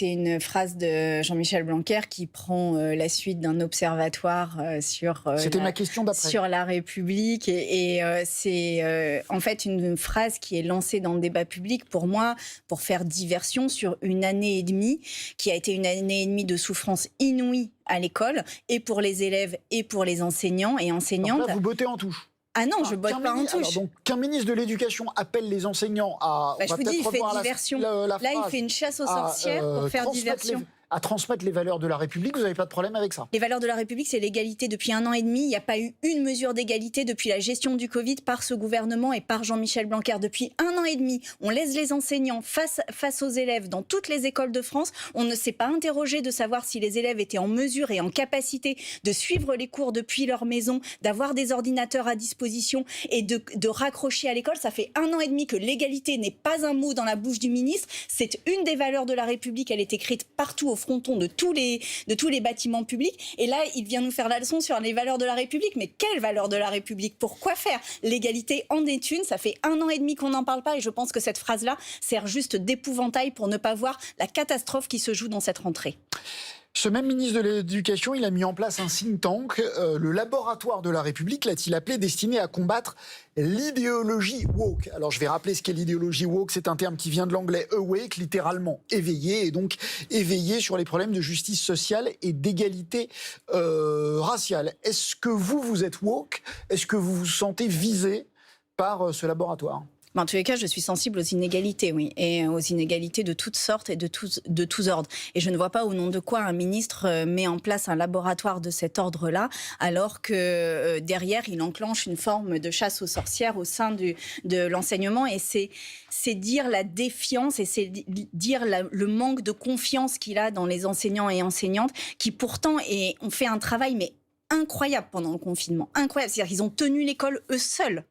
une phrase de Jean-Michel Blanquer qui prend la suite d'un observatoire sur ma question d'après. Sur la République, et c'est en fait une phrase qui est lancée dans le débat public pour moi pour faire diversion sur une année et demie qui a été une année et demie de souffrance inouïe à l'école, et pour les élèves et pour les enseignants et enseignantes. Donc là, vous bottez en touche. Ah non, je botte pas en touche. Alors donc, qu'un ministre de l'Éducation appelle les enseignants à... je vous dis, il fait diversion. Là, il fait une chasse aux sorcières pour faire diversion. À transmettre les valeurs de la République, vous n'avez pas de problème avec ça? Les valeurs de la République, c'est l'égalité. Depuis 1 an et demi, il n'y a pas eu une mesure d'égalité depuis la gestion du Covid par ce gouvernement et par Jean-Michel Blanquer. Depuis 1 an et demi, on laisse les enseignants face aux élèves dans toutes les écoles de France. On ne s'est pas interrogé de savoir si les élèves étaient en mesure et en capacité de suivre les cours depuis leur maison, d'avoir des ordinateurs à disposition et de raccrocher à l'école. Ça fait 1 an et demi que l'égalité n'est pas un mot dans la bouche du ministre. C'est une des valeurs de la République. Elle est écrite partout au fronton de tous les bâtiments publics. Et là, il vient nous faire la leçon sur les valeurs de la République. Mais quelles valeurs de la République? Pourquoi faire? L'égalité en est une. Ça fait 1 an et demi qu'on n'en parle pas. Et je pense que cette phrase-là sert juste d'épouvantail pour ne pas voir la catastrophe qui se joue dans cette rentrée. Ce même ministre de l'Éducation, il a mis en place un think tank, le laboratoire de la République, l'a-t-il appelé, destiné à combattre l'idéologie woke. Alors je vais rappeler ce qu'est l'idéologie woke, c'est un terme qui vient de l'anglais awake, littéralement éveillé, et donc éveillé sur les problèmes de justice sociale et d'égalité raciale. Est-ce que vous êtes woke? Est-ce que vous vous sentez visé par ce laboratoire? En tous les cas, je suis sensible aux inégalités, oui, et aux inégalités de toutes sortes et de tous ordres. Et je ne vois pas au nom de quoi un ministre met en place un laboratoire de cet ordre-là, alors que derrière, il enclenche une forme de chasse aux sorcières au sein de l'enseignement. Et c'est dire la défiance et c'est dire le manque de confiance qu'il a dans les enseignants et enseignantes, qui pourtant ont fait un travail mais incroyable pendant le confinement. Incroyable, c'est-à-dire qu'ils ont tenu l'école eux seuls.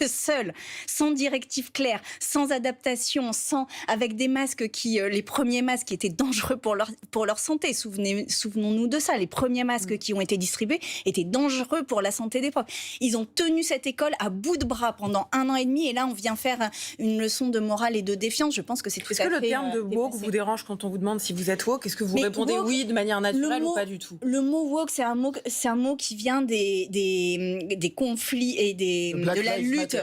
Eux seuls, sans directive claire, sans adaptation, avec des masques les premiers masques qui étaient dangereux pour leur santé. Souvenons-nous de ça. Les premiers masques qui ont été distribués étaient dangereux pour la santé des profs. Ils ont tenu cette école à bout de bras pendant 1 an et demi, et là on vient faire une leçon de morale et de défiance. Je pense que c'est tout à fait. Est-ce que le terme de woke vous dérange quand on vous demande si vous êtes woke? Est-ce que vous répondez woke, oui de manière naturelle ou pas du tout? Le mot woke, c'est un mot qui vient des conflits et de la lutte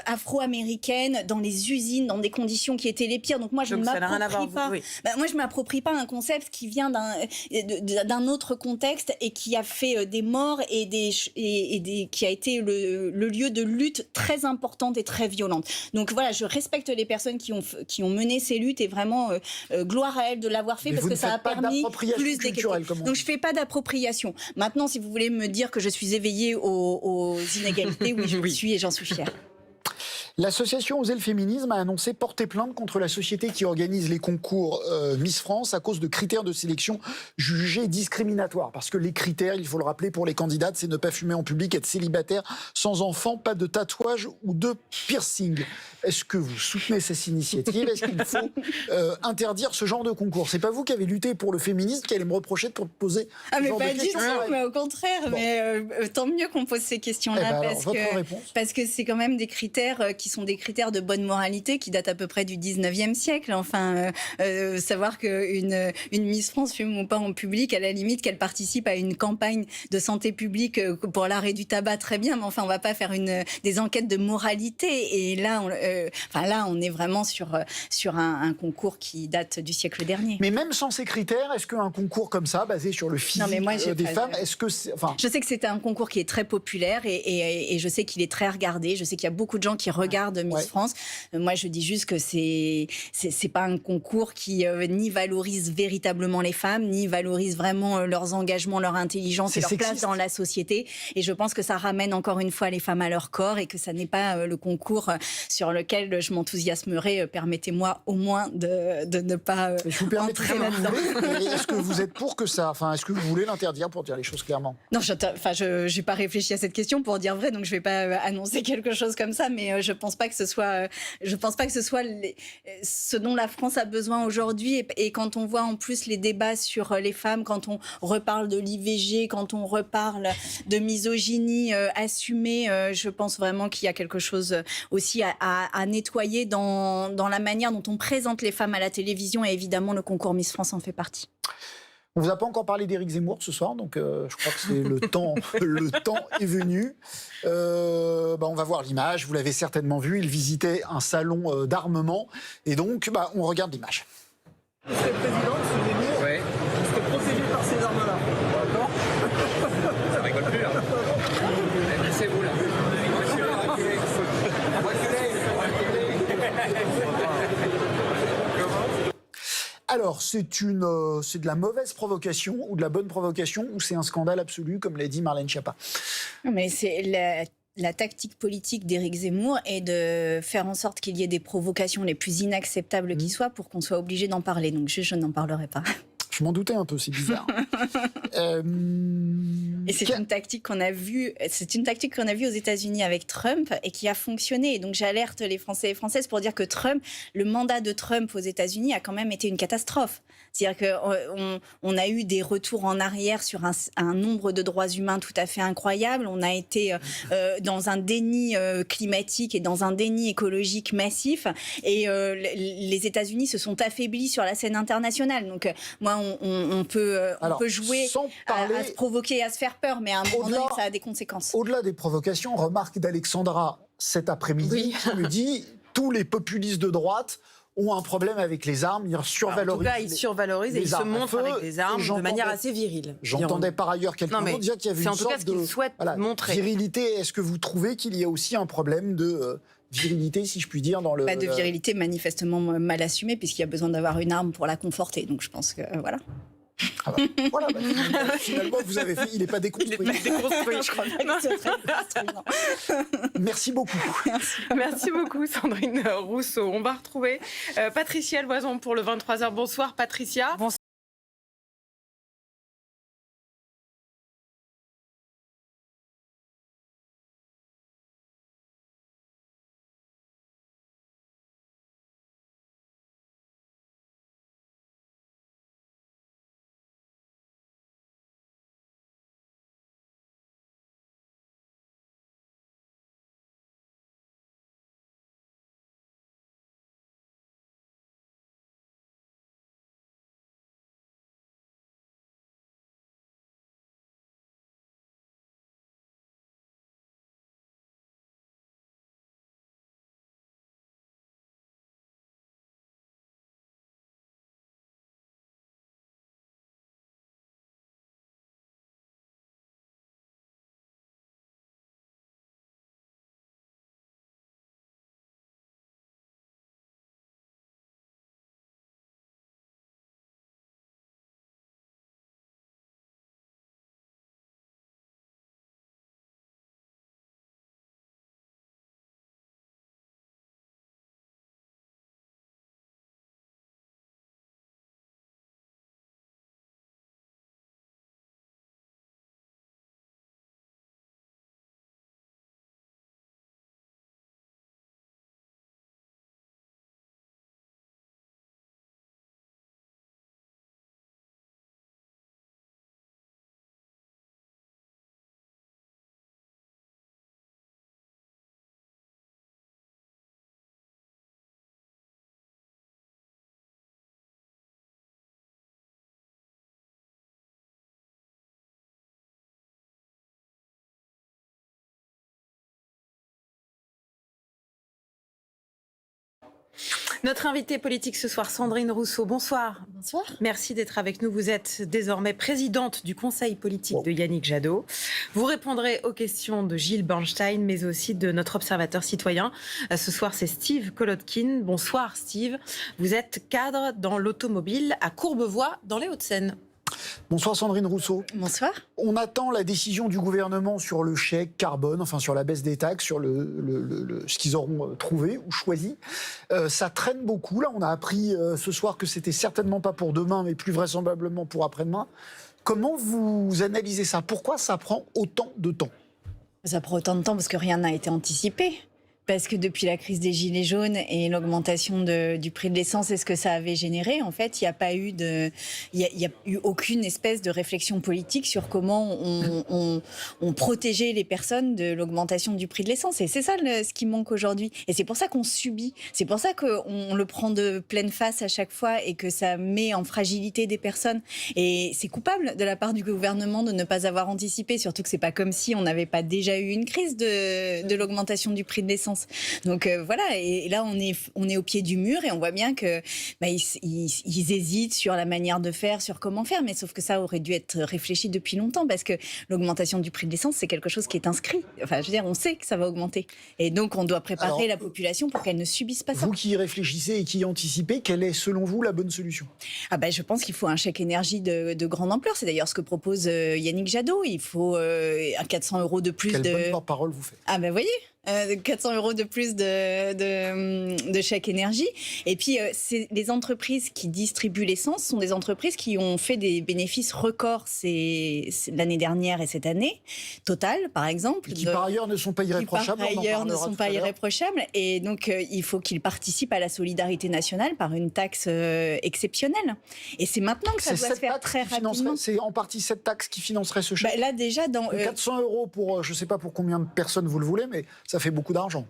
afro-américaine dans les usines, dans des conditions qui étaient les pires. Donc moi, je ne m'approprie pas. Oui. Moi, je m'approprie pas un concept qui vient d'un autre contexte et qui a fait des morts et qui a été le lieu de lutte très importante et très violente. Donc voilà, je respecte les personnes qui ont mené ces luttes et vraiment gloire à elles de l'avoir fait. Mais parce que ça a permis plus d'équité. Donc je fais pas d'appropriation. Maintenant, si vous voulez me dire que je suis éveillée aux inégalités, oui, je le suis et j'en suis fière. L'association Oser le féminisme a annoncé porter plainte contre la société qui organise les concours Miss France à cause de critères de sélection jugés discriminatoires. Parce que les critères, il faut le rappeler pour les candidates, c'est ne pas fumer en public, être célibataire, sans enfant, pas de tatouage ou de piercing. Est-ce que vous soutenez cette initiative? Est-ce qu'il faut interdire ce genre de concours? C'est pas vous qui avez lutté pour le féminisme qui allez me reprocher de poser ce genre de questions? Mais au contraire, bon. Mais tant mieux qu'on pose ces questions-là, parce que c'est quand même des critères qui sont des critères de bonne moralité qui datent à peu près du 19e siècle. Enfin, savoir qu'une Miss France fume ou pas en public, à la limite qu'elle participe à une campagne de santé publique pour l'arrêt du tabac, très bien, mais enfin, on va pas faire des enquêtes de moralité. Et là, on est vraiment sur un concours qui date du siècle dernier. Mais même sans ces critères, est-ce qu'un concours comme ça, basé sur le physique des femmes, est-ce que c'est... Enfin... Je sais que c'est un concours qui est très populaire et je sais qu'il est très regardé. Je sais qu'il y a beaucoup de gens qui regardent Miss France. Moi, je dis juste que c'est pas un concours qui ni valorise véritablement les femmes, ni valorise vraiment leurs engagements, leur intelligence et leur place dans la société. Et je pense que ça ramène encore une fois les femmes à leur corps et que ça n'est pas le concours sur lequel je m'enthousiasmerai. Permettez-moi au moins de ne pas entrer là-dedans. Est-ce que vous êtes pour que ça... Enfin, est-ce que vous voulez l'interdire, pour dire les choses clairement? Non, je n'ai pas réfléchi à cette question pour dire vrai, donc je ne vais pas annoncer quelque chose comme ça, mais je pense pas que ce soit ce dont la France a besoin aujourd'hui. Et quand on voit en plus les débats sur les femmes, quand on reparle de l'IVG, quand on reparle de misogynie assumée, je pense vraiment qu'il y a quelque chose aussi à nettoyer dans la manière dont on présente les femmes à la télévision, et évidemment le concours Miss France en fait partie. On vous a pas encore parlé d'Éric Zemmour ce soir, donc je crois que c'est le temps est venu. On va voir l'image, vous l'avez certainement vu, il visitait un salon d'armement, et donc on regarde l'image. Monsieur le Président, M. Zemmour, ouais. Vous serez protégé par ces armes-là. D'accord. Ça rigole plus, là. Laissez-vous, là. Alors, c'est de la mauvaise provocation ou de la bonne provocation, ou c'est un scandale absolu, comme l'a dit Marlène Schiappa? Mais c'est la tactique politique d'Éric Zemmour est de faire en sorte qu'il y ait des provocations les plus inacceptables qui soient pour qu'on soit obligé d'en parler. Donc je n'en parlerai pas. Je m'en doutais un peu, c'est bizarre. Et c'est une tactique qu'on a vue. C'est une tactique qu'on a vue aux États-Unis avec Trump et qui a fonctionné. Et donc j'alerte les Français et Françaises pour dire que le mandat de Trump aux États-Unis a quand même été une catastrophe. C'est-à-dire qu'on a eu des retours en arrière sur un nombre de droits humains tout à fait incroyable. On a été dans un déni climatique et dans un déni écologique massif. Et les États-Unis se sont affaiblis sur la scène internationale. Donc moi, on peut jouer sans à parler, se provoquer, à se faire peur, mais à un moment donné, ça a des conséquences. Au-delà des provocations, remarque d'Alexandra cet après-midi qui me dit tous les populistes de droite ont un problème avec les armes, ils survalorisent. En tout cas, ils survalorisent et ils se montrent avec des armes de manière assez virile. J'entendais par ailleurs quelqu'un d'autre dire qu'il y avait une sorte de montrer. virilité. Est-ce que vous trouvez qu'il y a aussi un problème de virilité, si je puis dire, dans le... De virilité manifestement mal assumée, puisqu'il y a besoin d'avoir une arme pour la conforter. Donc je pense que voilà. Ah bah, voilà, finalement, vous avez fait... Il n'est pas déconstruit. Je crois pas que c'est très déconstruit. Merci beaucoup. Merci beaucoup, Sandrine Rousseau. On va retrouver Patricia Loison pour le 23h. Bonsoir, Patricia. Bonsoir. Notre invitée politique ce soir, Sandrine Rousseau. Bonsoir. Bonsoir. Merci d'être avec nous. Vous êtes désormais présidente du conseil politique de Yannick Jadot. Vous répondrez aux questions de Gilles Bernstein, mais aussi de notre observateur citoyen. Ce soir, c'est Steve Kolotkin. Bonsoir, Steve. Vous êtes cadre dans l'automobile à Courbevoie, dans les Hauts-de-Seine. Bonsoir Sandrine Rousseau. Bonsoir. On attend la décision du gouvernement sur le chèque carbone, enfin sur la baisse des taxes, sur ce qu'ils auront trouvé ou choisi. Ça traîne beaucoup. Là, on a appris ce soir que c'était certainement pas pour demain, mais plus vraisemblablement pour après-demain. Comment vous analysez ça? Pourquoi ça prend autant de temps? Ça prend autant de temps parce que rien n'a été anticipé. Parce que depuis la crise des Gilets jaunes et l'augmentation du prix de l'essence et ce que ça avait généré, en fait, il n'y a pas eu aucune espèce de réflexion politique sur comment on protégeait les personnes de l'augmentation du prix de l'essence. Et c'est ça ce qui manque aujourd'hui. Et c'est pour ça qu'on subit. C'est pour ça qu'on le prend de pleine face à chaque fois et que ça met en fragilité des personnes. Et c'est coupable de la part du gouvernement de ne pas avoir anticipé, surtout que c'est pas comme si on n'avait pas déjà eu une crise de l'augmentation du prix de l'essence. Donc voilà, et là on est au pied du mur et on voit bien que ils hésitent sur la manière de faire, sur comment faire, mais sauf que ça aurait dû être réfléchi depuis longtemps parce que l'augmentation du prix de l'essence c'est quelque chose qui est inscrit. Enfin, je veux dire, on sait que ça va augmenter et donc on doit préparer la population pour qu'elle ne subisse pas ça. Vous qui y réfléchissez et qui y anticipez, quelle est selon vous la bonne solution? Je pense qu'il faut un chèque énergie de grande ampleur. C'est d'ailleurs ce que propose Yannick Jadot. Il faut 400 € de plus. Quelle bonne porte-parole vous faites. Vous voyez, 400 € de plus de chèque énergie. Et puis, les entreprises qui distribuent l'essence sont des entreprises qui ont fait des bénéfices records l'année dernière et cette année. Total, par exemple. Et qui, par ailleurs, ne sont pas irréprochables. Qui, par ailleurs, ne sont pas irréprochables. Et donc, il faut qu'ils participent à la solidarité nationale par une taxe exceptionnelle. Et c'est maintenant que ça doit se faire très rapidement. C'est en partie cette taxe qui financerait ce chèque. Là, déjà, 400 € pour, je ne sais pas pour combien de personnes vous le voulez, mais ça fait beaucoup d'argent.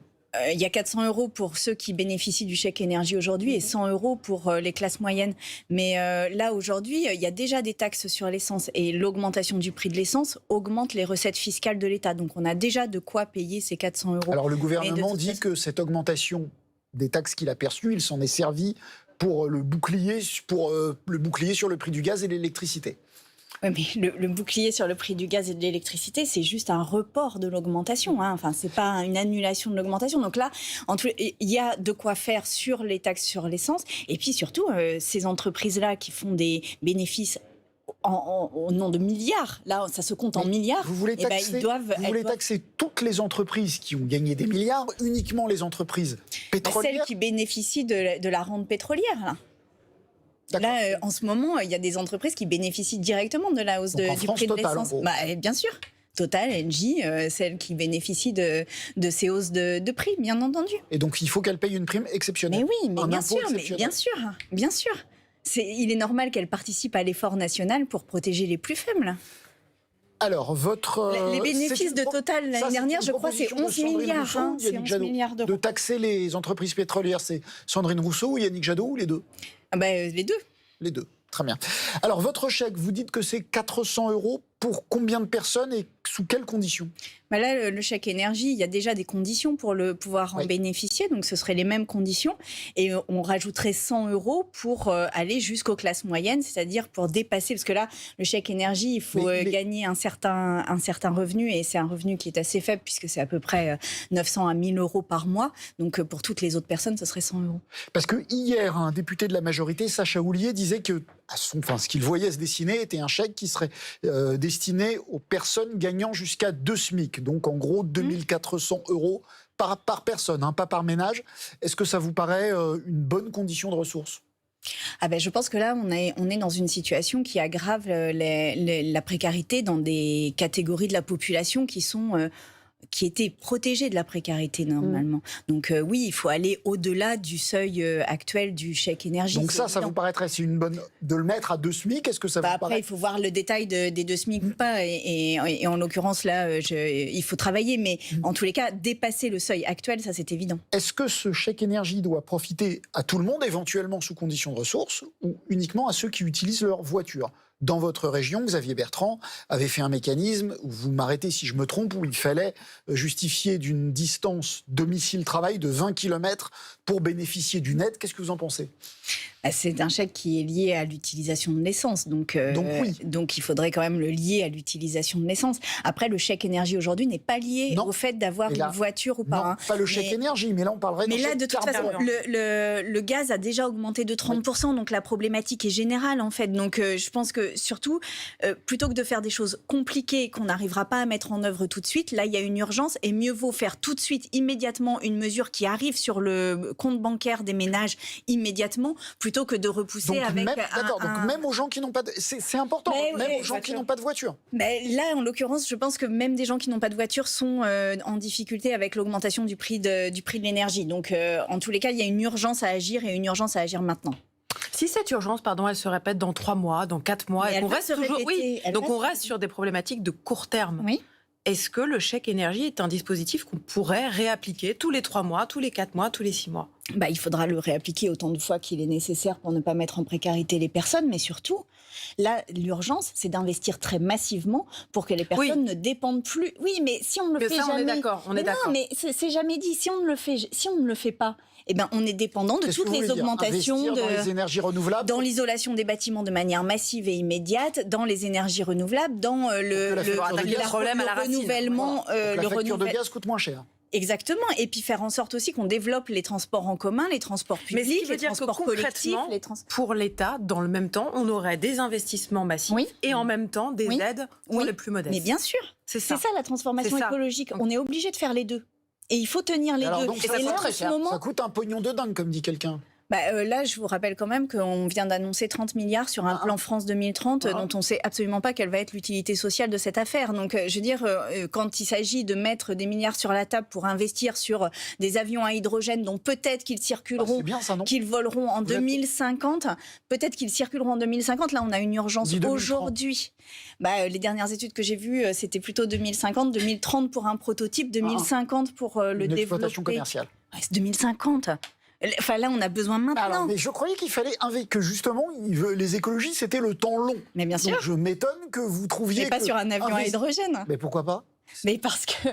il y a 400 € pour ceux qui bénéficient du chèque énergie aujourd'hui et 100 € pour les classes moyennes. Mais là, aujourd'hui, il y a déjà des taxes sur l'essence et l'augmentation du prix de l'essence augmente les recettes fiscales de l'État. Donc, on a déjà de quoi payer ces 400 €. Alors, le gouvernement dit que cette augmentation des taxes qu'il a perçues, il s'en est servi pour le bouclier sur le prix du gaz et de l'électricité. Oui, mais le bouclier sur le prix du gaz et de l'électricité, c'est juste un report de l'augmentation. Enfin, c'est pas une annulation de l'augmentation. Donc là, il y a de quoi faire sur les taxes sur l'essence. Et puis surtout, ces entreprises-là qui font des bénéfices au nom de milliards, là, ça se compte en milliards. Vous voulez taxer toutes les entreprises qui ont gagné des milliards, uniquement les entreprises pétrolières? Celles qui bénéficient de la rente pétrolière, là. Là, en ce moment, il y a des entreprises qui bénéficient directement de la hausse du prix de l'essence. Bien sûr. Total, Engie, celles qui bénéficient de ces hausses de prix, bien entendu. Et donc, il faut qu'elles payent une prime exceptionnelle. Mais oui, mais bien sûr. Il est normal qu'elles participent à l'effort national pour protéger les plus faibles. Alors, les bénéfices de Total l'année dernière, je crois, c'est 11 milliards. C'est 11 milliards d'euros. De taxer les entreprises pétrolières, c'est Sandrine Rousseau ou Yannick Jadot ou les deux? Les deux. Les deux, très bien. Alors, votre chèque, vous dites que c'est 400 € pour combien de personnes et sous quelles conditions? Là, le chèque énergie, il y a déjà des conditions pour pouvoir en bénéficier, donc ce seraient les mêmes conditions. Et on rajouterait 100 € pour aller jusqu'aux classes moyennes, c'est-à-dire pour dépasser, parce que là, le chèque énergie, il faut gagner un certain revenu, et c'est un revenu qui est assez faible, puisque c'est à peu près 900 à 1000 € par mois. Donc pour toutes les autres personnes, ce serait 100 €. Parce que hier, un député de la majorité, Sacha Houlié, disait que ce qu'il voyait se dessiner était un chèque qui serait destiné aux personnes gagnant jusqu'à 2 SMIC. Donc, en gros, 2400 € par personne, pas par ménage. Est-ce que ça vous paraît une bonne condition de ressources? Je pense que là, on est dans une situation qui aggrave la précarité dans des catégories de la population qui étaient protégées de la précarité normalement. Donc oui, il faut aller au-delà du seuil actuel du chèque énergie. Donc ça vous paraîtrait, c'est une bonne de le mettre à 2 SMIC? Est-ce que ça vous paraît? Après, il faut voir le détail des 2 SMIC ou pas. Et en l'occurrence, là, il faut travailler. Mais en tous les cas, dépasser le seuil actuel, ça c'est évident. Est-ce que ce chèque énergie doit profiter à tout le monde, éventuellement sous condition de ressources, ou uniquement à ceux qui utilisent leur voiture? Dans votre région, Xavier Bertrand avait fait un mécanisme, où vous m'arrêtez si je me trompe, où il fallait justifier d'une distance domicile-travail de 20 km pour bénéficier d'une aide. Qu'est-ce que vous en pensez? C'est un chèque qui est lié à l'utilisation de l'essence. Donc il faudrait quand même le lier à l'utilisation de l'essence. Après, le chèque énergie aujourd'hui n'est pas lié au fait d'avoir une voiture ou pas. Non, pas le chèque énergie, mais là on parlerait de chèque de toute façon, le gaz a déjà augmenté de 30%, donc la problématique est générale en fait. Donc je pense que surtout, plutôt que de faire des choses compliquées qu'on n'arrivera pas à mettre en œuvre tout de suite, là il y a une urgence et mieux vaut faire tout de suite, immédiatement, une mesure qui arrive sur le compte bancaire des ménages immédiatement, plutôt que de repousser donc même aux gens qui n'ont pas de... C'est important, aux gens qui n'ont pas de voiture. Mais là, en l'occurrence, je pense que même des gens qui n'ont pas de voiture sont en difficulté avec l'augmentation du prix de l'énergie. Donc, en tous les cas, il y a une urgence à agir et une urgence à agir maintenant. Si cette urgence, elle se répète dans 3 mois, dans 4 mois, et qu'on reste toujours... on reste sur des problématiques de court terme. Oui. Est-ce que le chèque énergie est un dispositif qu'on pourrait réappliquer tous les 3 mois, tous les 4 mois, tous les 6 mois? Il faudra le réappliquer autant de fois qu'il est nécessaire pour ne pas mettre en précarité les personnes, mais surtout, là, l'urgence, c'est d'investir très massivement pour que les personnes ne dépendent plus. Oui, mais si on ne le fait jamais... On est d'accord. Non, mais c'est jamais dit. Si on ne le fait pas, on est dépendant de toutes les augmentations dans les énergies renouvelables, dans l'isolation des bâtiments de manière massive et immédiate, dans les énergies renouvelables, dans le renouvellement. La facture de gaz coûte moins cher. Exactement, et puis faire en sorte aussi qu'on développe les transports en commun, les transports publics, mais ce qui veut dire que concrètement, pour l'État, dans le même temps, on aurait des investissements massifs et en même temps des aides pour les plus modestes. Mais bien sûr, c'est ça la transformation écologique. On est obligé de faire les deux. Et il faut tenir les deux. Donc ça coûte un pognon de dingue, comme dit quelqu'un. Là, je vous rappelle quand même qu'on vient d'annoncer 30 milliards sur un plan France 2030 dont on ne sait absolument pas quelle va être l'utilité sociale de cette affaire. Donc, je veux dire, quand il s'agit de mettre des milliards sur la table pour investir sur des avions à hydrogène dont peut-être qu'ils circuleront, qu'ils voleront en 2050, peut-être qu'ils circuleront en 2050, là, on a une urgence aujourd'hui. Les dernières études que j'ai vues, c'était plutôt 2050, 2030 pour un prototype, 2050 pour le développer. Exploitation commerciale. C'est 2050. Enfin, là, on a besoin maintenant. Alors, mais je croyais qu'il fallait que justement, les écologies, c'était le temps long. Mais bien sûr. Donc, je m'étonne que vous trouviez. Mais pas sur un avion à hydrogène. Mais pourquoi pas? Mais parce que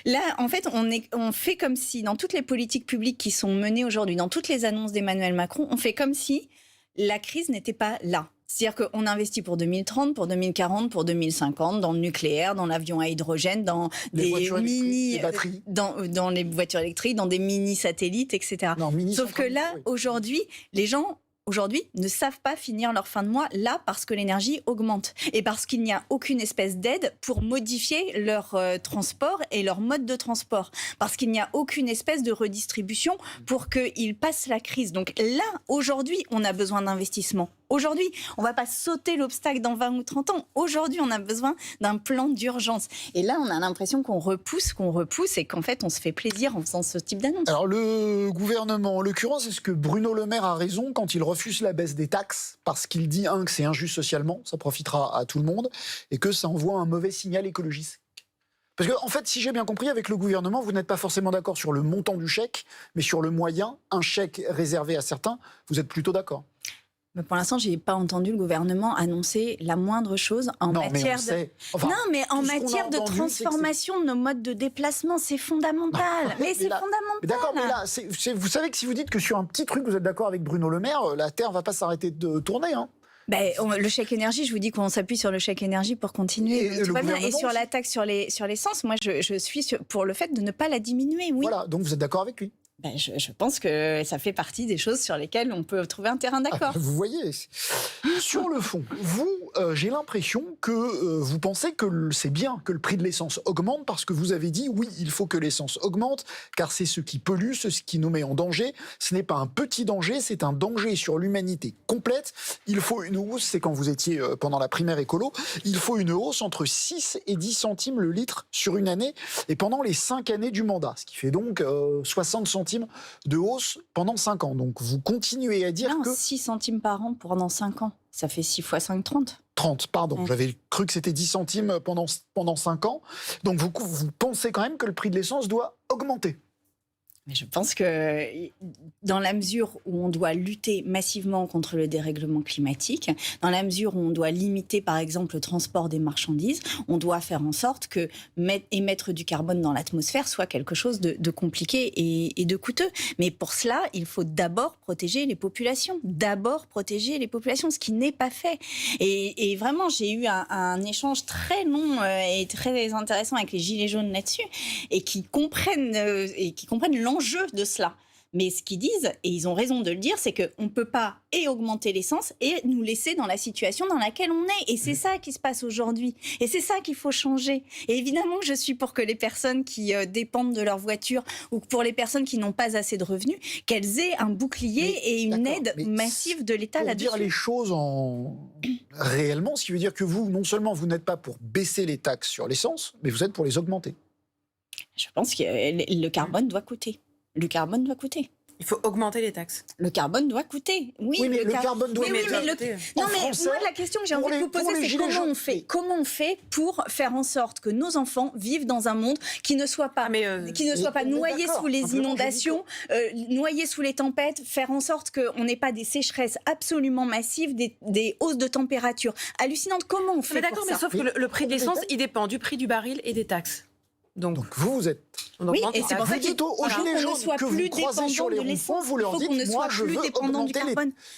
là, en fait, on fait comme si, dans toutes les politiques publiques qui sont menées aujourd'hui, dans toutes les annonces d'Emmanuel Macron, on fait comme si la crise n'était pas là. C'est-à-dire qu'on investit pour 2030, pour 2040, pour 2050, dans le nucléaire, dans l'avion à hydrogène, dans des mini batteries, dans les voitures électriques, dans des mini-satellites, etc. Sauf que là, aujourd'hui, les gens ne savent pas finir leur fin de mois là parce que l'énergie augmente et parce qu'il n'y a aucune espèce d'aide pour modifier leur transport et leur mode de transport. Parce qu'il n'y a aucune espèce de redistribution pour qu'ils passent la crise. Donc là, aujourd'hui, on a besoin d'investissement. Aujourd'hui, on ne va pas sauter l'obstacle dans 20 ou 30 ans. Aujourd'hui, on a besoin d'un plan d'urgence. Et là, on a l'impression qu'on repousse et qu'en fait, on se fait plaisir en faisant ce type d'annonce. Alors, le gouvernement, en l'occurrence, est-ce que Bruno Le Maire a raison quand il refuse la baisse des taxes parce qu'il dit, que c'est injuste socialement, ça profitera à tout le monde, et que ça envoie un mauvais signal écologiste? Parce que, en fait, si j'ai bien compris, avec le gouvernement, vous n'êtes pas forcément d'accord sur le montant du chèque, mais sur le moyen, un chèque réservé à certains, vous êtes plutôt d'accord? Mais pour l'instant, je n'ai pas entendu le gouvernement annoncer la moindre chose en matière de transformation de nos modes de déplacement. C'est fondamental. Mais c'est fondamental. D'accord, mais là, vous savez que si vous dites que sur un petit truc, vous êtes d'accord avec Bruno Le Maire, la Terre ne va pas s'arrêter de tourner. Le chèque énergie, je vous dis qu'on s'appuie sur le chèque énergie pour continuer. Et sur la taxe sur l'essence, moi, je suis pour le fait de ne pas la diminuer. Oui. Voilà, donc vous êtes d'accord avec lui? Je pense que ça fait partie des choses sur lesquelles on peut trouver un terrain d'accord. Vous voyez, sur le fond, j'ai l'impression que vous pensez que c'est bien que le prix de l'essence augmente parce que vous avez dit, oui, il faut que l'essence augmente, car c'est ce qui pollue, ce qui nous met en danger. Ce n'est pas un petit danger, c'est un danger sur l'humanité complète. Il faut une hausse, c'est quand vous étiez pendant la primaire écolo, il faut une hausse entre 6 et 10 centimes le litre sur une année et pendant les 5 années du mandat, ce qui fait donc 60 centimes de hausse pendant 5 ans. Donc vous continuez à dire que... 6 centimes par an pendant 5 ans. Ça fait 6 fois 5, 30. 30, pardon. Ouais. J'avais cru que c'était 10 centimes pendant 5 ans. Donc vous pensez quand même que le prix de l'essence doit augmenter? Mais je pense que dans la mesure où on doit lutter massivement contre le dérèglement climatique, dans la mesure où on doit limiter par exemple le transport des marchandises, on doit faire en sorte que émettre du carbone dans l'atmosphère soit quelque chose de compliqué et de coûteux. Mais pour cela, il faut d'abord protéger les populations. Ce qui n'est pas fait. Et vraiment, j'ai eu un échange très long et très intéressant avec les Gilets jaunes là-dessus et qui comprennent l'enjeu de cela. Mais ce qu'ils disent, et ils ont raison de le dire, c'est qu'on ne peut pas augmenter l'essence et nous laisser dans la situation dans laquelle on est. Et c'est ça qui se passe aujourd'hui. Et c'est ça qu'il faut changer. Et évidemment, je suis pour que les personnes qui dépendent de leur voiture ou pour les personnes qui n'ont pas assez de revenus, qu'elles aient un bouclier et une aide massive de l'État là-dessus. Pour dire les choses réellement, ce qui veut dire que vous, non seulement vous n'êtes pas pour baisser les taxes sur l'essence, mais vous êtes pour les augmenter. Je pense que le carbone doit coûter. Le carbone doit coûter. Il faut augmenter les taxes. Le carbone doit coûter. Oui, mais le carbone doit coûter. Non, mais moi, la question que j'ai envie de vous poser, c'est comment on fait pour faire en sorte que nos enfants vivent dans un monde qui ne soit pas, noyé sous les inondations, noyé sous les tempêtes, faire en sorte qu'on n'ait pas des sécheresses absolument massives, des hausses de température hallucinantes. Comment on fait pour ça? Mais sauf que le prix de l'essence, il dépend du prix du baril et des taxes. Donc vous êtes... Oui, et c'est pour ça qu'il faut aux Gilets jaunes que vous croisez sur les ronds-points, vous leur dites, moi je veux augmenter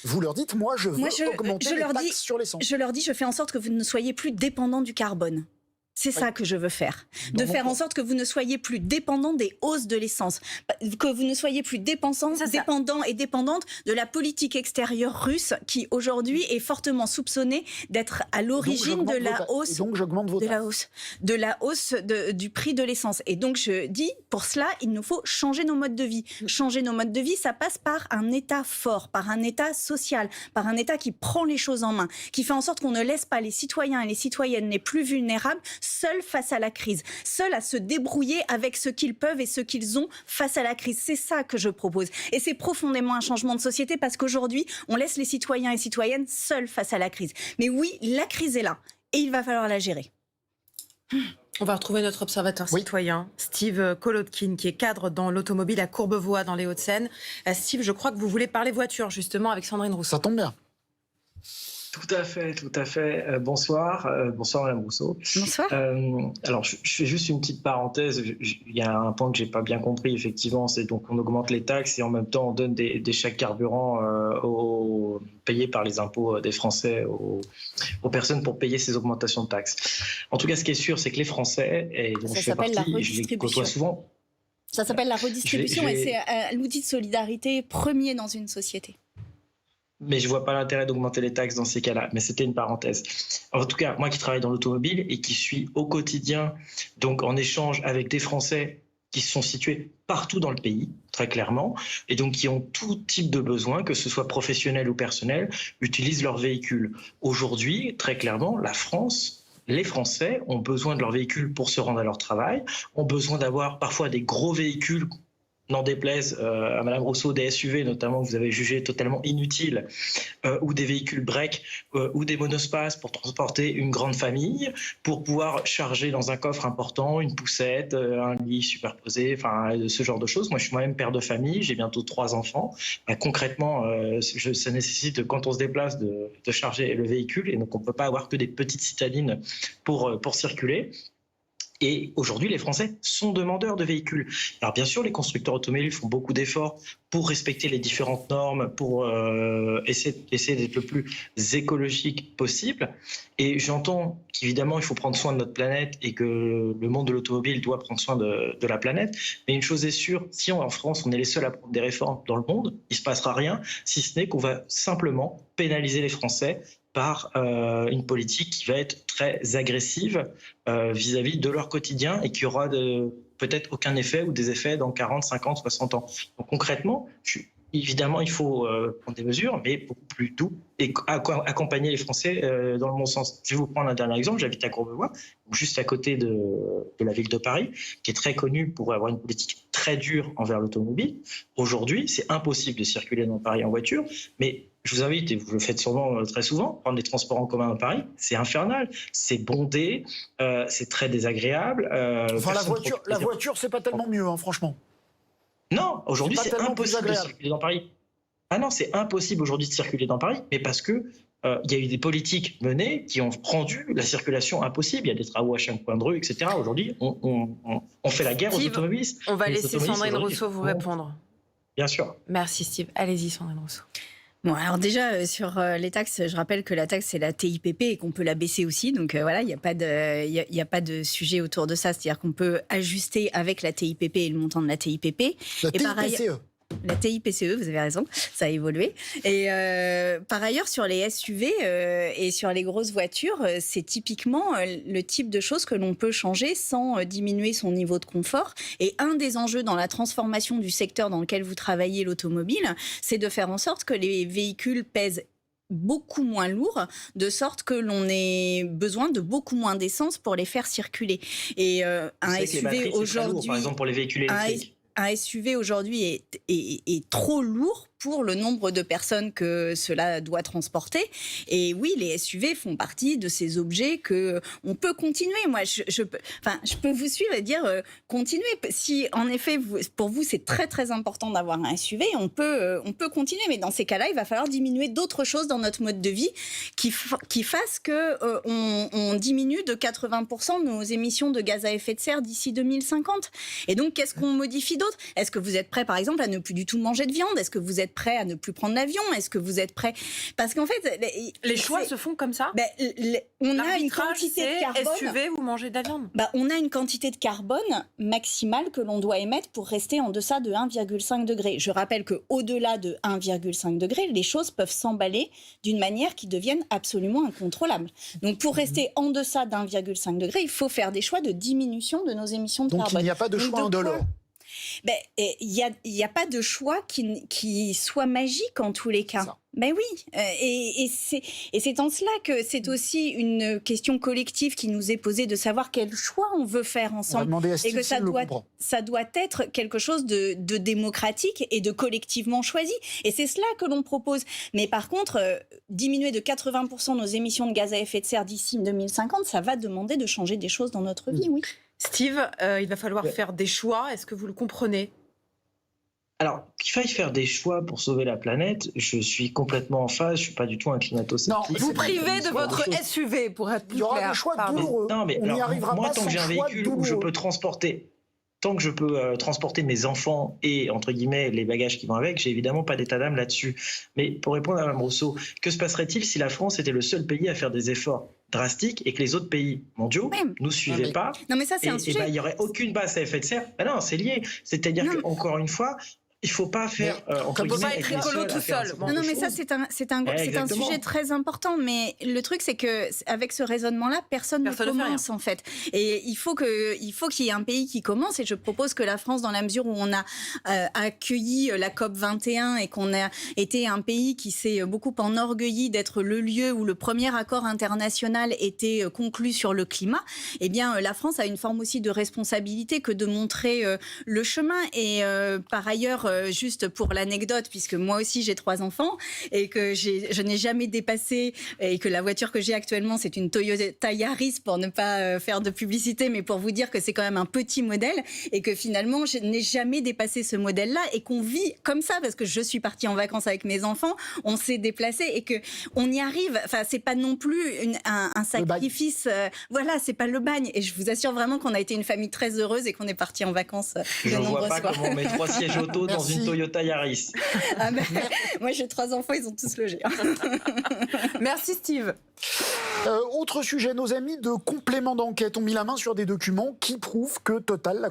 Vous leur dites, moi je veux augmenter les taxes sur l'essence. Je leur dis, je fais en sorte que vous ne soyez plus dépendants du carbone. C'est ça que je veux faire. De Non, faire non. en sorte que vous ne soyez plus dépendant des hausses de l'essence. Que vous ne soyez plus dépendant et dépendante de la politique extérieure russe qui aujourd'hui est fortement soupçonnée d'être à l'origine de la hausse. Donc j'augmente vos taxes. De la hausse du prix de l'essence. Et donc je dis, pour cela, il nous faut changer nos modes de vie. Changer nos modes de vie, ça passe par un État fort, par un État social, par un État qui prend les choses en main, qui fait en sorte qu'on ne laisse pas les citoyens et les citoyennes les plus vulnérables seuls face à la crise, seuls à se débrouiller avec ce qu'ils peuvent et ce qu'ils ont face à la crise. C'est ça que je propose. Et c'est profondément un changement de société parce qu'aujourd'hui, on laisse les citoyens et citoyennes seuls face à la crise. Mais oui, la crise est là et il va falloir la gérer. On va retrouver notre observateur Oui. citoyen, Steve Kolotkin, qui est cadre dans l'automobile à Courbevoie, dans les Hauts-de-Seine. Steve, je crois que vous voulez parler voiture, justement, avec Sandrine Rousseau. Ça tombe bien. Tout à fait, tout à fait. Bonsoir, bonsoir Madame Rousseau. Bonsoir. Alors, je fais juste une petite parenthèse. Il y a un point que j'ai pas bien compris, effectivement, c'est donc on augmente les taxes et en même temps on donne des chèques carburant payés par les impôts des Français aux personnes pour payer ces augmentations de taxes. En tout cas, ce qui est sûr, c'est que les Français, et dont Ça je fais s'appelle partie, la et je les côtoie redistribution. souvent. Ça s'appelle la redistribution Je vais- et c'est l'outil de solidarité premier dans une société. Mais je vois pas l'intérêt d'augmenter les taxes dans ces cas-là. Mais c'était une parenthèse. En tout cas, moi qui travaille dans l'automobile et qui suis au quotidien, donc en échange avec des Français qui sont situés partout dans le pays, très clairement, et donc qui ont tout type de besoins, que ce soit professionnel ou personnel, utilisent leur véhicule. Aujourd'hui, très clairement, la France, les Français ont besoin de leur véhicule pour se rendre à leur travail, ont besoin d'avoir parfois des gros véhicules, n'en déplaise à Madame Rousseau, des SUV notamment que vous avez jugé totalement inutiles, ou des véhicules break, ou des monospaces pour transporter une grande famille, pour pouvoir charger dans un coffre important une poussette, un lit superposé, enfin ce genre de choses. Moi, je suis moi-même père de famille, j'ai bientôt 3 enfants. Concrètement, ça nécessite, quand on se déplace, de charger le véhicule, et donc on ne peut pas avoir que des petites citadines pour circuler. Et aujourd'hui, les Français sont demandeurs de véhicules. Alors bien sûr, les constructeurs automobiles font beaucoup d'efforts pour respecter les différentes normes, pour essayer d'être le plus écologique possible. Et j'entends qu'évidemment, il faut prendre soin de notre planète et que le monde de l'automobile doit prendre soin de la planète. Mais une chose est sûre, si en France, on est les seuls à prendre des réformes dans le monde, il ne se passera rien, si ce n'est qu'on va simplement pénaliser les Français par une politique qui va être très agressive vis-à-vis de leur quotidien et qui aura peut-être aucun effet ou des effets dans 40, 50, 60 ans. Donc concrètement, évidemment, il faut prendre des mesures, mais beaucoup plus doux et accompagner les Français dans le bon sens. Je vais vous prendre un dernier exemple. J'habite à Courbevoie, juste à côté de la ville de Paris, qui est très connue pour avoir une politique très dure envers l'automobile. Aujourd'hui, c'est impossible de circuler dans Paris en voiture, mais je vous invite, et vous le faites sûrement très souvent, prendre les transports en commun à Paris, c'est infernal, c'est bondé, c'est très désagréable. Enfin, Personne la voiture, c'est pas tellement mieux, hein, franchement. Non, aujourd'hui, C'est pas c'est tellement plus impossible de agréable. circuler dans Paris. Ah non, c'est impossible aujourd'hui de circuler dans Paris, mais parce que il y a eu des politiques menées qui ont rendu la circulation impossible. Il y a des travaux à chaque coin de rue, etc. Aujourd'hui, on fait la guerre aux Steve, automobilistes. On va Les laisser automobilistes, Sandrine aujourd'hui, Rousseau vous répondre. Bien sûr. Merci Steve. Allez-y Sandrine Rousseau. Bon, alors déjà, sur les taxes, je rappelle que la taxe, c'est la TIPP et qu'on peut la baisser aussi. Donc voilà, il n'y a pas de sujet autour de ça. C'est-à-dire qu'on peut ajuster avec la TIPP et le montant de la TIPP. La Et par TIPCE. La TIPCE, vous avez raison, ça a évolué. Et par ailleurs, sur les SUV et sur les grosses voitures, c'est typiquement le type de choses que l'on peut changer sans diminuer son niveau de confort. Et un des enjeux dans la transformation du secteur dans lequel vous travaillez, l'automobile, c'est de faire en sorte que les véhicules pèsent beaucoup moins lourds, de sorte que l'on ait besoin de beaucoup moins d'essence pour les faire circuler. Et un SUV aujourd'hui, par exemple pour les véhicules électriques. Un SUV aujourd'hui est trop lourd pour le nombre de personnes que cela doit transporter. Et oui, les SUV font partie de ces objets que on peut continuer. Moi, je peux vous suivre et dire continuer. Si en effet, pour vous, c'est très très important d'avoir un SUV, on peut continuer. Mais dans ces cas-là, il va falloir diminuer d'autres choses dans notre mode de vie qui fassent que on diminue de 80% nos émissions de gaz à effet de serre d'ici 2050. Et donc, qu'est-ce qu'on modifie d'autre ? Est-ce que vous êtes prêt, par exemple, à ne plus du tout manger de viande ? Est-ce que vous êtes êtes prêt à ne plus prendre l'avion? Est-ce que vous êtes prêt? Parce qu'en fait, les choix se font comme ça. On a une L'arbitrage, quantité de c'est carbone. SUV ou manger de la viande. On a une quantité de carbone maximale que l'on doit émettre pour rester en deçà de 1,5 degré. Je rappelle qu'au-delà de 1,5 degré, les choses peuvent s'emballer d'une manière qui devienne absolument incontrôlable. Donc pour rester en deçà d'1,5 degré, il faut faire des choix de diminution de nos émissions de Donc carbone. il n'y a pas de choix indolore. Il n'y a pas de choix qui soit magique en tous les cas. Oui, et c'est en cela que c'est aussi une question collective qui nous est posée de savoir quel choix on veut faire ensemble. On va demander à Steve et que ça doit être quelque chose de démocratique et de collectivement choisi. Et c'est cela que l'on propose. Mais par contre, diminuer de 80% nos émissions de gaz à effet de serre d'ici 2050, ça va demander de changer des choses dans notre vie, oui. Steve, il va falloir faire des choix. Est-ce que vous le comprenez ? Alors, qu'il faille faire des choix pour sauver la planète, je suis complètement en phase, je ne suis pas du tout un climato-sceptique. Vous privez de votre SUV, pour être plus clair. Il y aura des choix douloureux. Non, mais on n'y arrivera moi, pas tant que j'ai un véhicule où je peux transporter... Tant que je peux transporter mes enfants et, entre guillemets, les bagages qui vont avec, j'ai évidemment pas d'état d'âme là-dessus. Mais pour répondre à Mme Rousseau, que se passerait-il si la France était le seul pays à faire des efforts drastiques et que les autres pays mondiaux nous suivaient pas? Non, mais ça, c'est un sujet. Il n'y aurait aucune base à effet de serre. Non, c'est lié. C'est-à-dire qu'encore une fois, il ne faut pas faire... on ne peut pas être écolo tout seul. Non, mais ça, c'est un sujet très important. Mais le truc, c'est qu'avec ce raisonnement-là, personne ne commence, en fait. Et il faut qu'il y ait un pays qui commence. Et je propose que la France, dans la mesure où on a accueilli la COP21 et qu'on a été un pays qui s'est beaucoup enorgueilli d'être le lieu où le premier accord international était conclu sur le climat, eh bien, la France a une forme aussi de responsabilité que de montrer le chemin. Et par ailleurs, juste pour l'anecdote, puisque moi aussi j'ai 3 enfants et que je n'ai jamais dépassé, et que la voiture que j'ai actuellement c'est une Toyota Yaris, pour ne pas faire de publicité, mais pour vous dire que c'est quand même un petit modèle et que finalement je n'ai jamais dépassé ce modèle-là et qu'on vit comme ça parce que je suis partie en vacances avec mes enfants, on s'est déplacé et que on y arrive. Enfin, c'est pas non plus un sacrifice. Voilà, c'est pas le bagne. Et je vous assure vraiment qu'on a été une famille très heureuse et qu'on est parti en vacances. Je ne vois pas comment on met 3 sièges auto dans une Toyota Yaris. Moi, j'ai 3 enfants, ils ont tous logé. Merci Steve. Autre sujet, nos amis de complément d'enquête ont mis la main sur des documents qui prouvent que Total, la